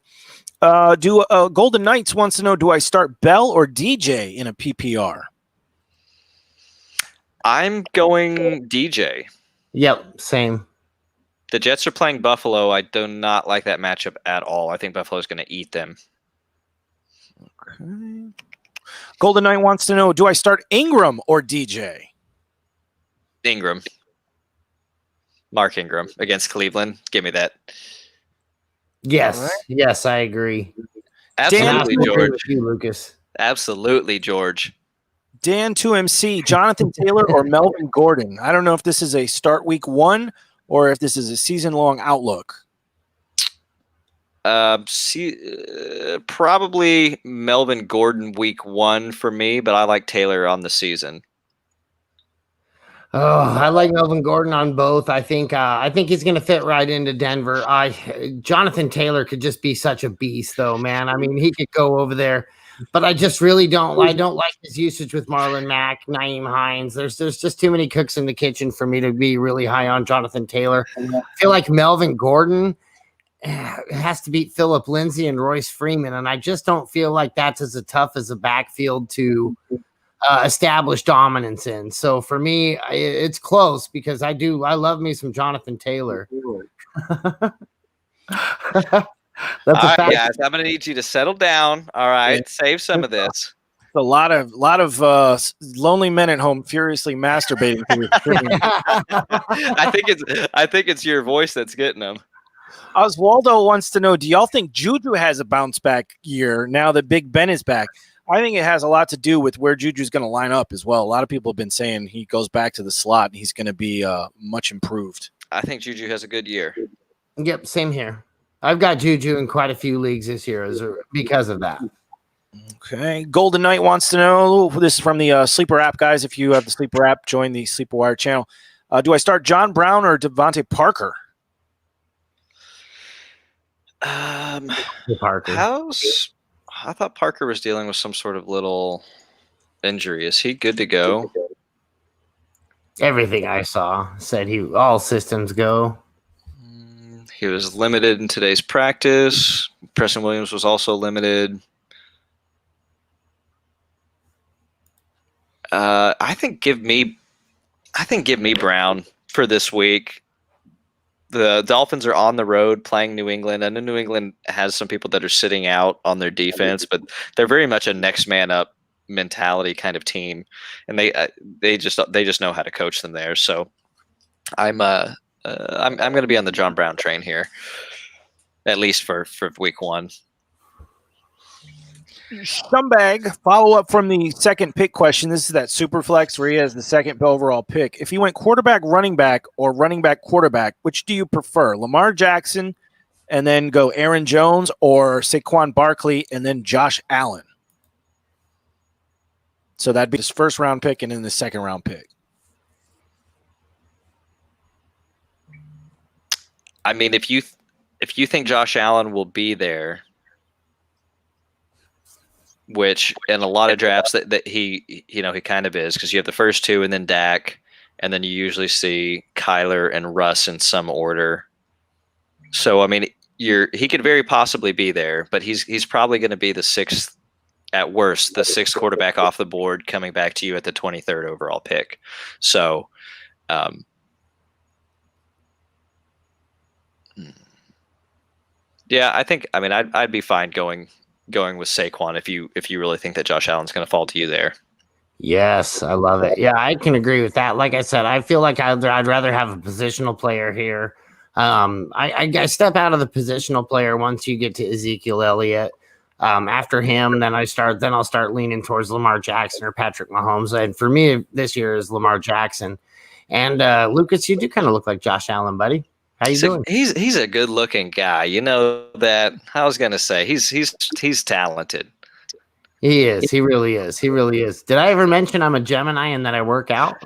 Golden Knights wants to know, do I start Bell or DJ in a PPR? I'm going DJ. Yep, same. The Jets are playing Buffalo. I do not like that matchup at all. I think Buffalo's going to eat them. Okay. Golden Knight wants to know, do I start Ingram or DJ? Ingram. Mark Ingram against Cleveland. Give me that. Yes, All right. yes, I agree. Absolutely, I agree George. with you, Lucas. Absolutely, George. Dan 2MC, Jonathan Taylor or Melvin Gordon? I don't know if this is a start week 1 or if this is a season-long outlook. Probably Melvin Gordon week 1 for me, but I like Taylor on the season. Oh, I like Melvin Gordon on both. I think he's going to fit right into Denver. Jonathan Taylor could just be such a beast, though, man. I mean, he could go over there, but I just really don't. I don't like his usage with Marlon Mack, Nyheim Hines. There's just too many cooks in the kitchen for me to be really high on Jonathan Taylor. I feel like Melvin Gordon has to beat Phillip Lindsay and Royce Freeman, and I just don't feel like that's as tough as a backfield to establish dominance in. So for me, it's close because I love me some Jonathan Taylor. That's All a right, fact. guys, I'm going to need you to settle down. All right, save some of this. A lot of lonely men at home furiously masturbating to the screen. I think it's your voice that's getting them. Oswaldo wants to know, do y'all think Juju has a bounce back year now that Big Ben is back? I think it has a lot to do with where Juju's going to line up as well. A lot of people have been saying he goes back to the slot and he's going to be much improved. I think Juju has a good year. Yep, same here. I've got Juju in quite a few leagues this year because of that. Okay. Golden Knight wants to know, this is from the Sleeper app, guys. If you have the Sleeper app, join the Sleeper Wire channel. Do I start John Brown or Devontae Parker? Parker. I thought Parker was dealing with some sort of little injury. Is he good to go? Everything I saw said all systems go. He was limited in today's practice. Preston Williams was also limited. I think give me Brown for this week. The Dolphins are on the road playing New England. I know New England has some people that are sitting out on their defense, but they're very much a next man up mentality kind of team, and they just know how to coach them there. So I'm going to be on the John Brown train here, at least for week 1. Scumbag, follow up from the second pick question. This is that super flex where he has the second overall pick. If he went quarterback, running back, or running back, quarterback, which do you prefer? Lamar Jackson and then go Aaron Jones, or Saquon Barkley and then Josh Allen? So that'd be his first round pick and then the second round pick. I mean, if you think Josh Allen will be there, which in a lot of drafts that he kind of is, because you have the first two and then Dak, and then you usually see Kyler and Russ in some order. So I mean, he could very possibly be there, but he's probably going to be the sixth, at worst, the sixth quarterback off the board, coming back to you at the 23rd overall pick. So, yeah, I'd be fine going with Saquon if you really think that Josh Allen's going to fall to you there. Yes, I love it. Yeah, I can agree with that. Like I said, I feel like I'd rather have a positional player here. I step out of the positional player once you get to Ezekiel Elliott. After him, then I'll start leaning towards Lamar Jackson or Patrick Mahomes. And for me, this year is Lamar Jackson. And Lucas, you do kind of look like Josh Allen, buddy. How you doing? He's a good looking guy. You know that. I was gonna say he's talented. He is. He really is. He really is. Did I ever mention I'm a Gemini and that I work out?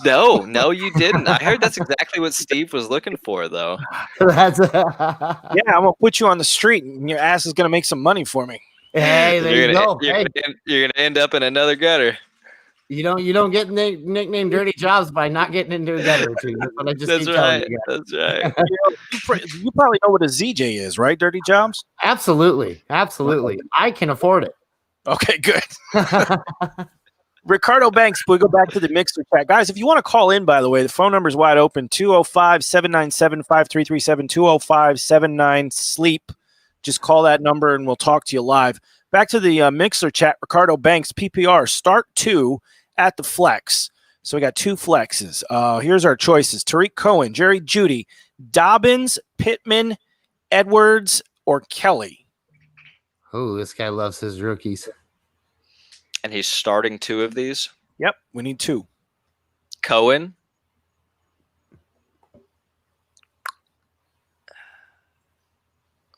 No, you didn't. I heard that's exactly what Steve was looking for, though. Yeah, I'm gonna put you on the street, and your ass is gonna make some money for me. Hey, there you go. You're gonna end up in another gutter. You don't get nicknamed Dirty Jobs by not getting into a gutter. That's what I just keep telling you guys. That's right. You probably know what a ZJ is, right? Dirty Jobs. Absolutely. I can afford it. Okay, good. Ricardo Banks, we go back to the mixer chat. Guys, if you want to call in, by the way, the phone number is wide open, 205-797-5337, 205-79-SLEEP. Just call that number and we'll talk to you live. Back to the mixer chat, Ricardo Banks, PPR, start 2 at the flex. So we got 2 flexes. Here's our choices. Tariq Cohen, Jerry Jeudy, Dobbins, Pittman, Edwards, or Kelly. Oh, this guy loves his rookies. And he's starting 2 of these? Yep, we need 2. Cohen.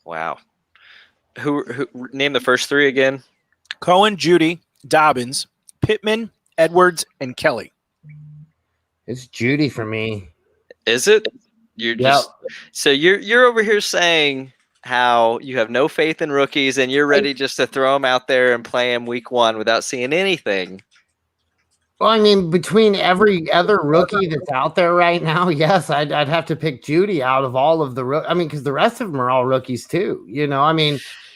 Wow. Who name the first 3 again? Cohen, Jeudy, Dobbins, Pittman, Edwards, and Kelly. It's Jeudy for me. Is it? So you're over here saying how you have no faith in rookies and you're ready just to throw them out there and play them week 1 without seeing anything. Well, I mean, between every other rookie that's out there right now, yes, I'd have to pick Jeudy out of all of the because the rest of them are all rookies too.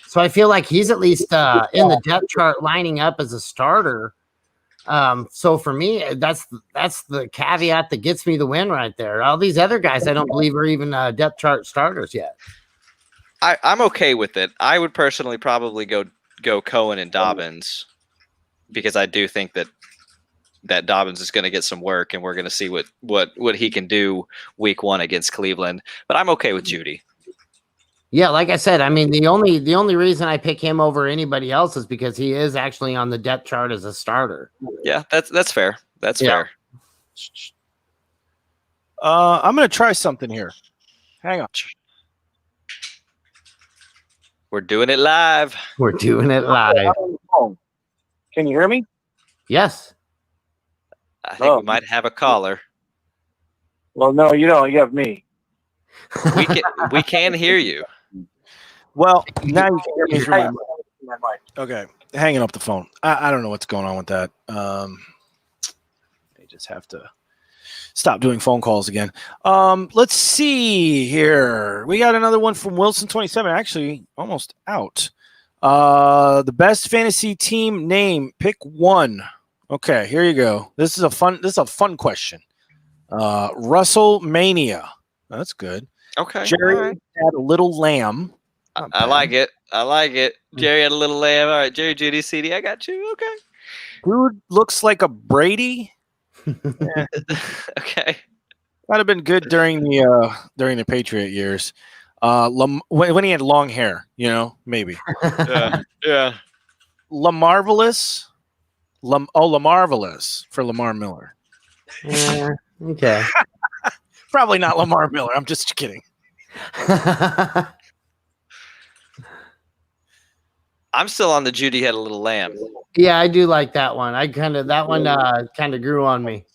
So I feel like he's at least in the depth chart lining up as a starter. So for me, that's the caveat that gets me the win right there. All these other guys, I don't believe are even depth chart starters yet. I'm okay with it. I would personally probably go Cohen and Dobbins because I do think that Dobbins is going to get some work and we're going to see what he can do week 1 against Cleveland. But I'm okay with Jeudy. Yeah, like I said, I mean the only reason I pick him over anybody else is because he is actually on the depth chart as a starter. Yeah, that's fair. That's fair. I'm going to try something here. Hang on. We're doing it live. We're doing it live. Can you hear me? Yes. I think we might have a caller. Well, no, you don't. You have me. We can hear you. Well, now you can hear me through my mic. Okay, hanging up the phone. I don't know what's going on with that. I just have to stop doing phone calls again. Let's see here. We got another one from Wilson27. Actually, almost out. The best fantasy team name. Pick one. Okay, here you go. This is a fun question. Russell Mania. That's good. Okay. Jerry had a little lamb. I like it. Jerry had a little lamb. All right, Jerry, Judy, CD, I got you. Okay. Dude looks like a Brady. Okay. Might have been good during the Patriot years. When he had long hair, maybe. Yeah. LaMarvelous. LaMarvelous for Lamar Miller. Okay. Probably not Lamar Miller. I'm just kidding. I'm still on the Judy had a little lamb. Yeah, I do like that one. That one kind of grew on me.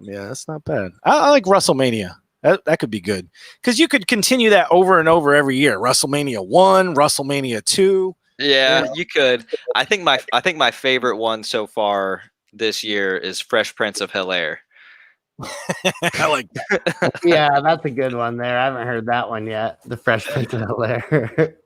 Yeah, that's not bad. I like WrestleMania. That could be good because you could continue that over and over every year. WrestleMania 1, WrestleMania 2. Yeah, you could. I think my favorite one so far this year is Fresh Prince of Bel-Air. I like that. Yeah, that's a good one there. I haven't heard that one yet. The Fresh Prince of Bel-Air.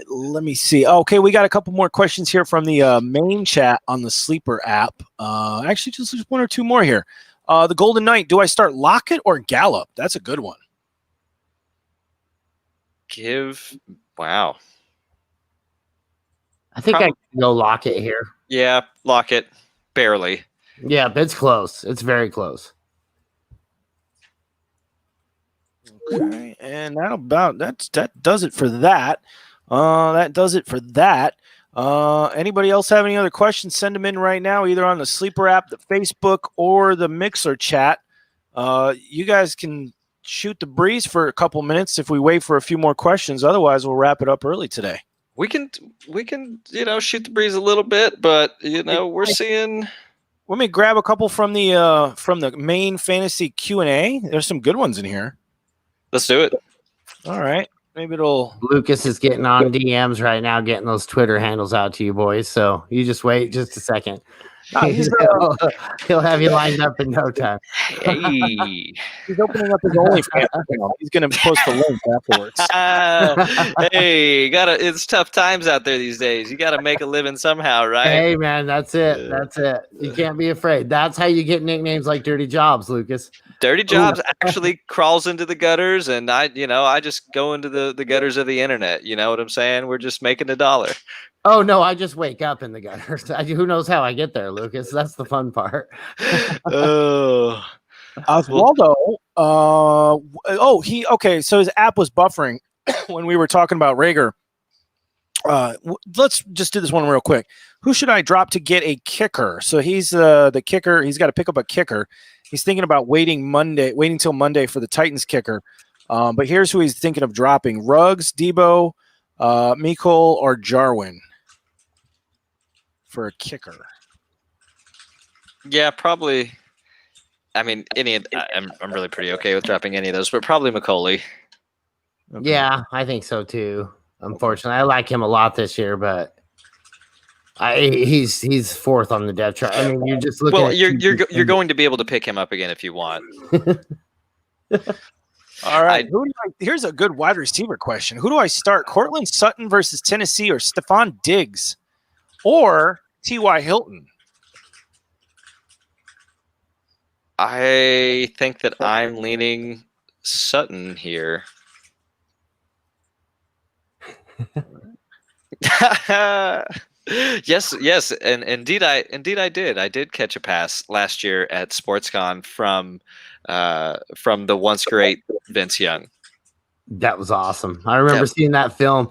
Let me see. Okay, we got a couple more questions here from the main chat on the Sleeper app. Actually, just one or two more here. The Golden Knight. Do I start Lockett or Gallup? That's a good one. Wow. I think I can go Lockett here. Yeah, Lockett. Barely. Yeah, but it's close. It's very close. Okay, and that does it for that. That does it for that. Anybody else have any other questions? Send them in right now, either on the Sleeper app, the Facebook, or the Mixer chat. You guys can shoot the breeze for a couple minutes if we wait for a few more questions. Otherwise, we'll wrap it up early today. We can shoot the breeze a little bit, but we're seeing. Let me grab a couple from the main fantasy Q&A. There's some good ones in here. Let's do it. All right. Maybe it'll. Lucas is getting on DMs right now, getting those Twitter handles out to you boys. So you just wait just a second. He'll have you lined up in no time. Hey. He's opening up his OnlyFans account. He's going to post the link afterwards. Hey, it's tough times out there these days. You got to make a living somehow, right? Hey, man, that's it. That's it. You can't be afraid. That's how you get nicknames like Dirty Jobs, Lucas. Dirty Jobs actually crawls into the gutters, and I just go into the gutters of the internet. You know what I'm saying? We're just making $1. Oh, no, I just wake up in the gutters. Who knows how I get there, Lucas? That's the fun part. Oswaldo. So his app was buffering when we were talking about Rager. Let's just do this one real quick. Who should I drop to get a kicker? So he's the kicker. He's got to pick up a kicker. He's thinking about waiting till Monday for the Titans kicker. But here's who he's thinking of dropping: Ruggs, Debo, Mikol, or Jarwin for a kicker. Yeah, probably. I mean, I'm really pretty okay with dropping any of those, but probably McCauley. Okay. Yeah, I think so too. Unfortunately, I like him a lot this year, but he's fourth on the depth chart. I mean, you're just looking. Well, you're going to be able to pick him up again if you want. All right. Here's a good wide receiver question. Who do I start? Cortland Sutton versus Tennessee, or Stephon Diggs, or T.Y. Hilton? I think that I'm leaning Sutton here. Yes, and indeed I did. I did catch a pass last year at SportsCon from the once great Vince Young. That was awesome. I remember seeing that film.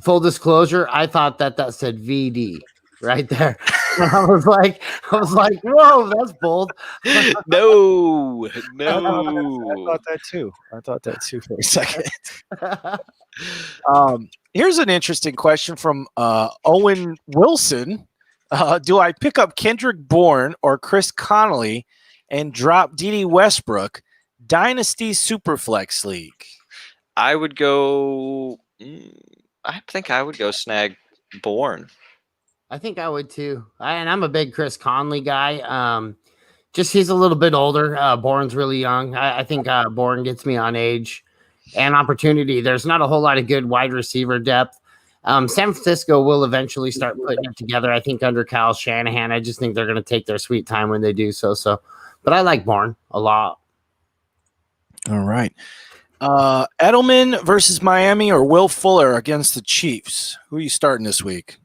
Full disclosure, I thought that said VD right there. I was like, whoa, that's bold. No. I thought that too for a second. Here's an interesting question from Owen Wilson. Do I pick up Kendrick Bourne or Chris Connolly and drop D.D. Westbrook? Dynasty Superflex League. I would go. I think I would go snag Bourne. I think I would too. And I'm a big Chris Conley guy. Just he's a little bit older. Bourne's really young. I think Bourne gets me on age and opportunity. There's not a whole lot of good wide receiver depth. San Francisco will eventually start putting it together. I think under Kyle Shanahan. I just think they're going to take their sweet time when they do so. But I like Bourne a lot. All right. Edelman versus Miami or Will Fuller against the Chiefs? Who are you starting this week?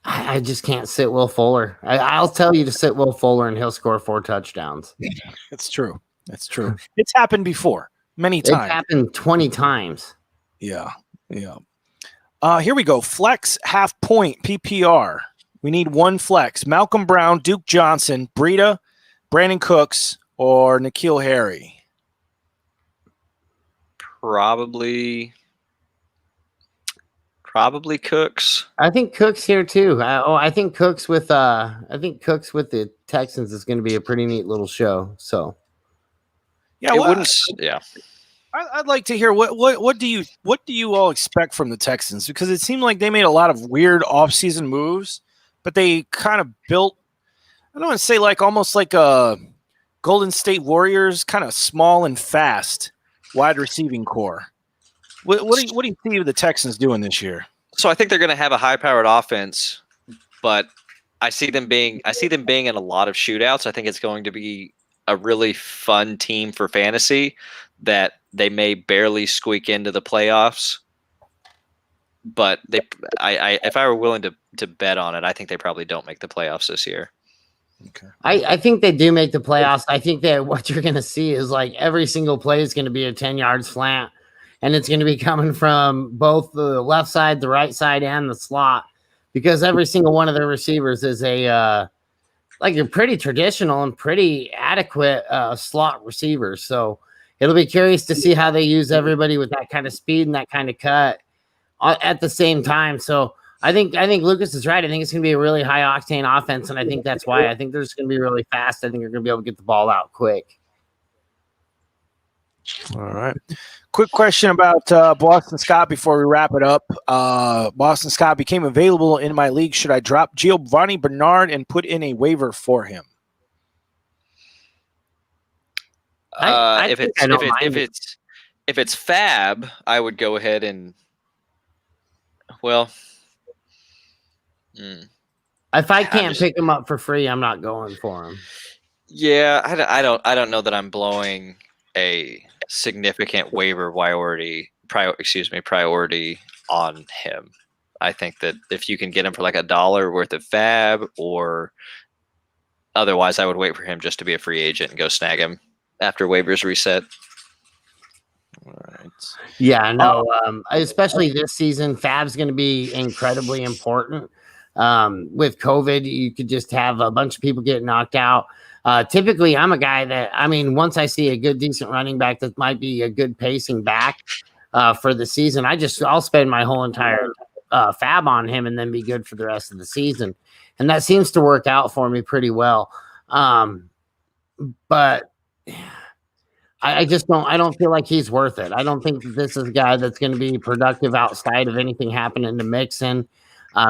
I just can't sit Will Fuller. I'll tell you to sit Will Fuller and he'll score 4 touchdowns. That's true. It's happened before many times. It's happened 20 times. Yeah. Here we go. Flex half point PPR. We need one flex. Malcolm Brown, Duke Johnson, Breida, Brandon Cooks, or N'Keal Harry. Probably Cooks. I think Cooks here too. I think Cooks with the Texans is going to be a pretty neat little show. So yeah, I'd like to hear what do you all expect from the Texans, because it seemed like they made a lot of weird offseason moves, but they kind of built, I don't want to say like almost like a Golden State Warriors, kind of small and fast wide receiving core. What do you see the Texans doing this year? So I think they're going to have a high-powered offense, but I see them being in a lot of shootouts. I think it's going to be a really fun team for fantasy that they may barely squeak into the playoffs. But if I were willing to bet on it, I think they probably don't make the playoffs this year. Okay. I think they do make the playoffs. I think that what you're going to see is like every single play is going to be a 10 yards slant, and it's going to be coming from both the left side, the right side, and the slot, because every single one of their receivers is a pretty traditional and pretty adequate slot receiver. So it'll be curious to see how they use everybody with that kind of speed and that kind of cut at the same time. So I think Lucas is right. I think it's going to be a really high octane offense, and I think that's why I think they're just going to be really fast. I think they're going to be able to get the ball out quick. All right. Quick question about Boston Scott before we wrap it up. Boston Scott became available in my league. Should I drop Giovanni Bernard and put in a waiver for him? If it's fab, I would go ahead and if I can't pick him up for free, I'm not going for him. Yeah, I don't know that I'm blowing a significant waiver priority on him. I think that if you can get him for like $1 worth of fab, or otherwise I would wait for him just to be a free agent and go snag him after waivers reset. All right. Yeah, no, especially this season, fab's going to be incredibly important. With COVID, you could just have a bunch of people get knocked out. Typically, I'm a guy that, once I see a good, decent running back that might be a good pacing back for the season, I'll spend my whole entire fab on him and then be good for the rest of the season. And that seems to work out for me pretty well. But I don't feel like he's worth it. I don't think that this is a guy that's going to be productive outside of anything happening to Mixon.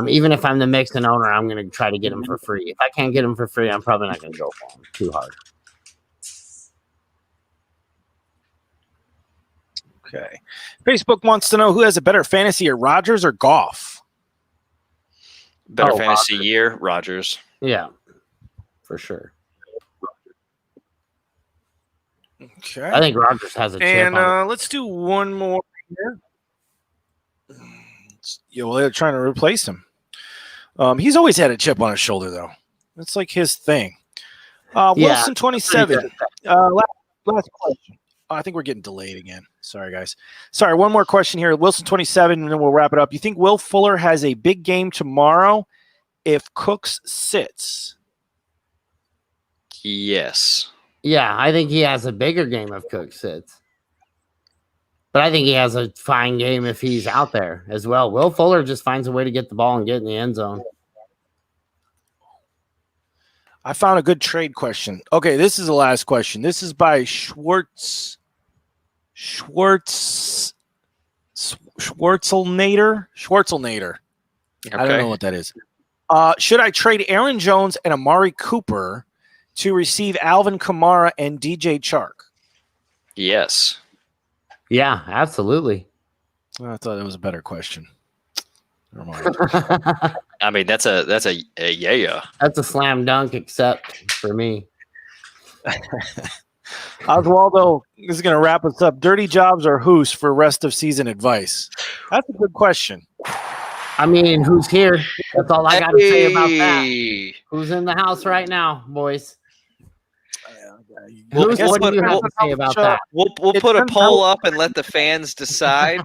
Even if I'm the Mixon owner, I'm going to try to get him for free. If I can't get him for free, I'm probably not going to go for him too hard. Okay. Facebook wants to know who has a better fantasy year, Rodgers or Goff? Better fantasy Rodgers. year, Rodgers. Yeah, for sure. Okay. I think Rodgers has a chip. And let's do one more here. They're trying to replace him. He's always had a chip on his shoulder, though. It's like his thing. Wilson 27. Last question. I think we're getting delayed again. Sorry, guys. Sorry, one more question here. Wilson 27, and then we'll wrap it up. You think Will Fuller has a big game tomorrow if Cooks sits? Yes. Yeah, I think he has a bigger game if Cook sits. But I think he has a fine game if he's out there as well. Will Fuller just finds a way to get the ball and get in the end zone. I found a good trade question. Okay, this is the last question. This is by Schwartzelnader. Okay. I don't know what that is. Should I trade Aaron Jones and Amari Cooper to receive Alvin Kamara and DJ Chark? Yes. Yeah, absolutely. I thought that was a better question. Never mind. I mean, that's a yeah. That's a slam dunk, except for me. Oswaldo is going to wrap us up. Dirty Jobs or Hus for rest of season advice? That's a good question. I mean, who's here? That's all I got to say about that. Hey. Who's in the house right now, boys? Well, Who's, guess what do what? you have to say about that? We'll put a poll up and let the fans decide.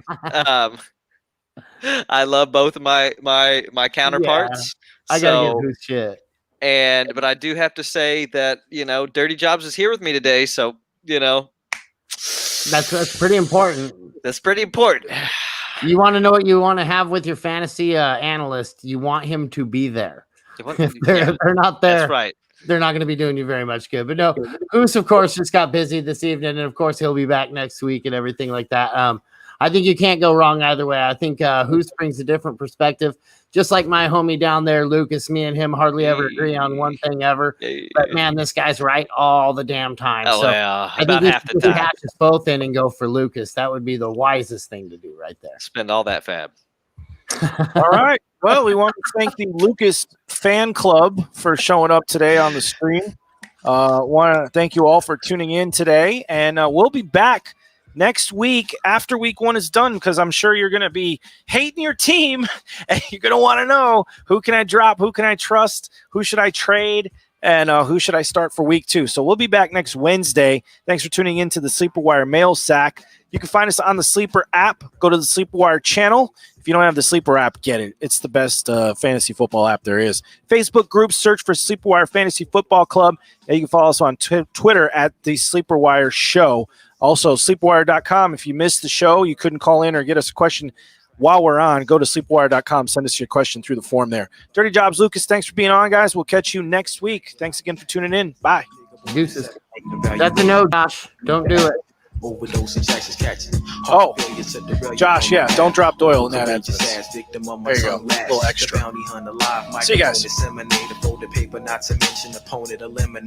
I love both of my counterparts. I gotta get who's shit. But I do have to say that Dirty Jobs is here with me today, so That's pretty important. that's pretty important. You want to know what you want to have with your fantasy analyst? You want him to be there. If they're not there, That's right. they're not going to be doing you very much good. But no, Goose, of course, just got busy this evening, and of course, he'll be back next week and everything like that. I think you can't go wrong either way. I think Hoos brings a different perspective. Just like my homie down there, Lucas, me and him hardly ever agree on one thing ever. But man, this guy's right all the damn time. Oh, so yeah, I about think half the if we time. hatch us both in and go for Lucas, that would be the wisest thing to do right there. Spend all that fab. All right. Well, we want to thank the Lucas fan club for showing up today on the stream. Want to thank you all for tuning in today, and we'll be back next week after week 1 is done, because I'm sure you're going to be hating your team and you're going to want to know, who can I drop, who can I trust, who should I trade, and who should I start for week 2. So we'll be back next Wednesday. Thanks for tuning in to the Sleeper Wire Mailsack. You can find us on the Sleeper app. Go to the Sleeper Wire channel. If you don't have the Sleeper app, get it. It's the best fantasy football app there is. Facebook group, search for Sleeper Wire Fantasy Football Club. And you can follow us on Twitter at the Sleeper Wire Show. Also, sleepwire.com. If you missed the show, you couldn't call in or get us a question while we're on, go to sleepwire.com. Send us your question through the form there. Dirty Jobs, Lucas, thanks for being on, guys. We'll catch you next week. Thanks again for tuning in. Bye. Deuces. That's a no, Josh. Don't do it. Oh, Josh, yeah, don't drop Doyle in that emphasis. There you go, a little extra. See you guys.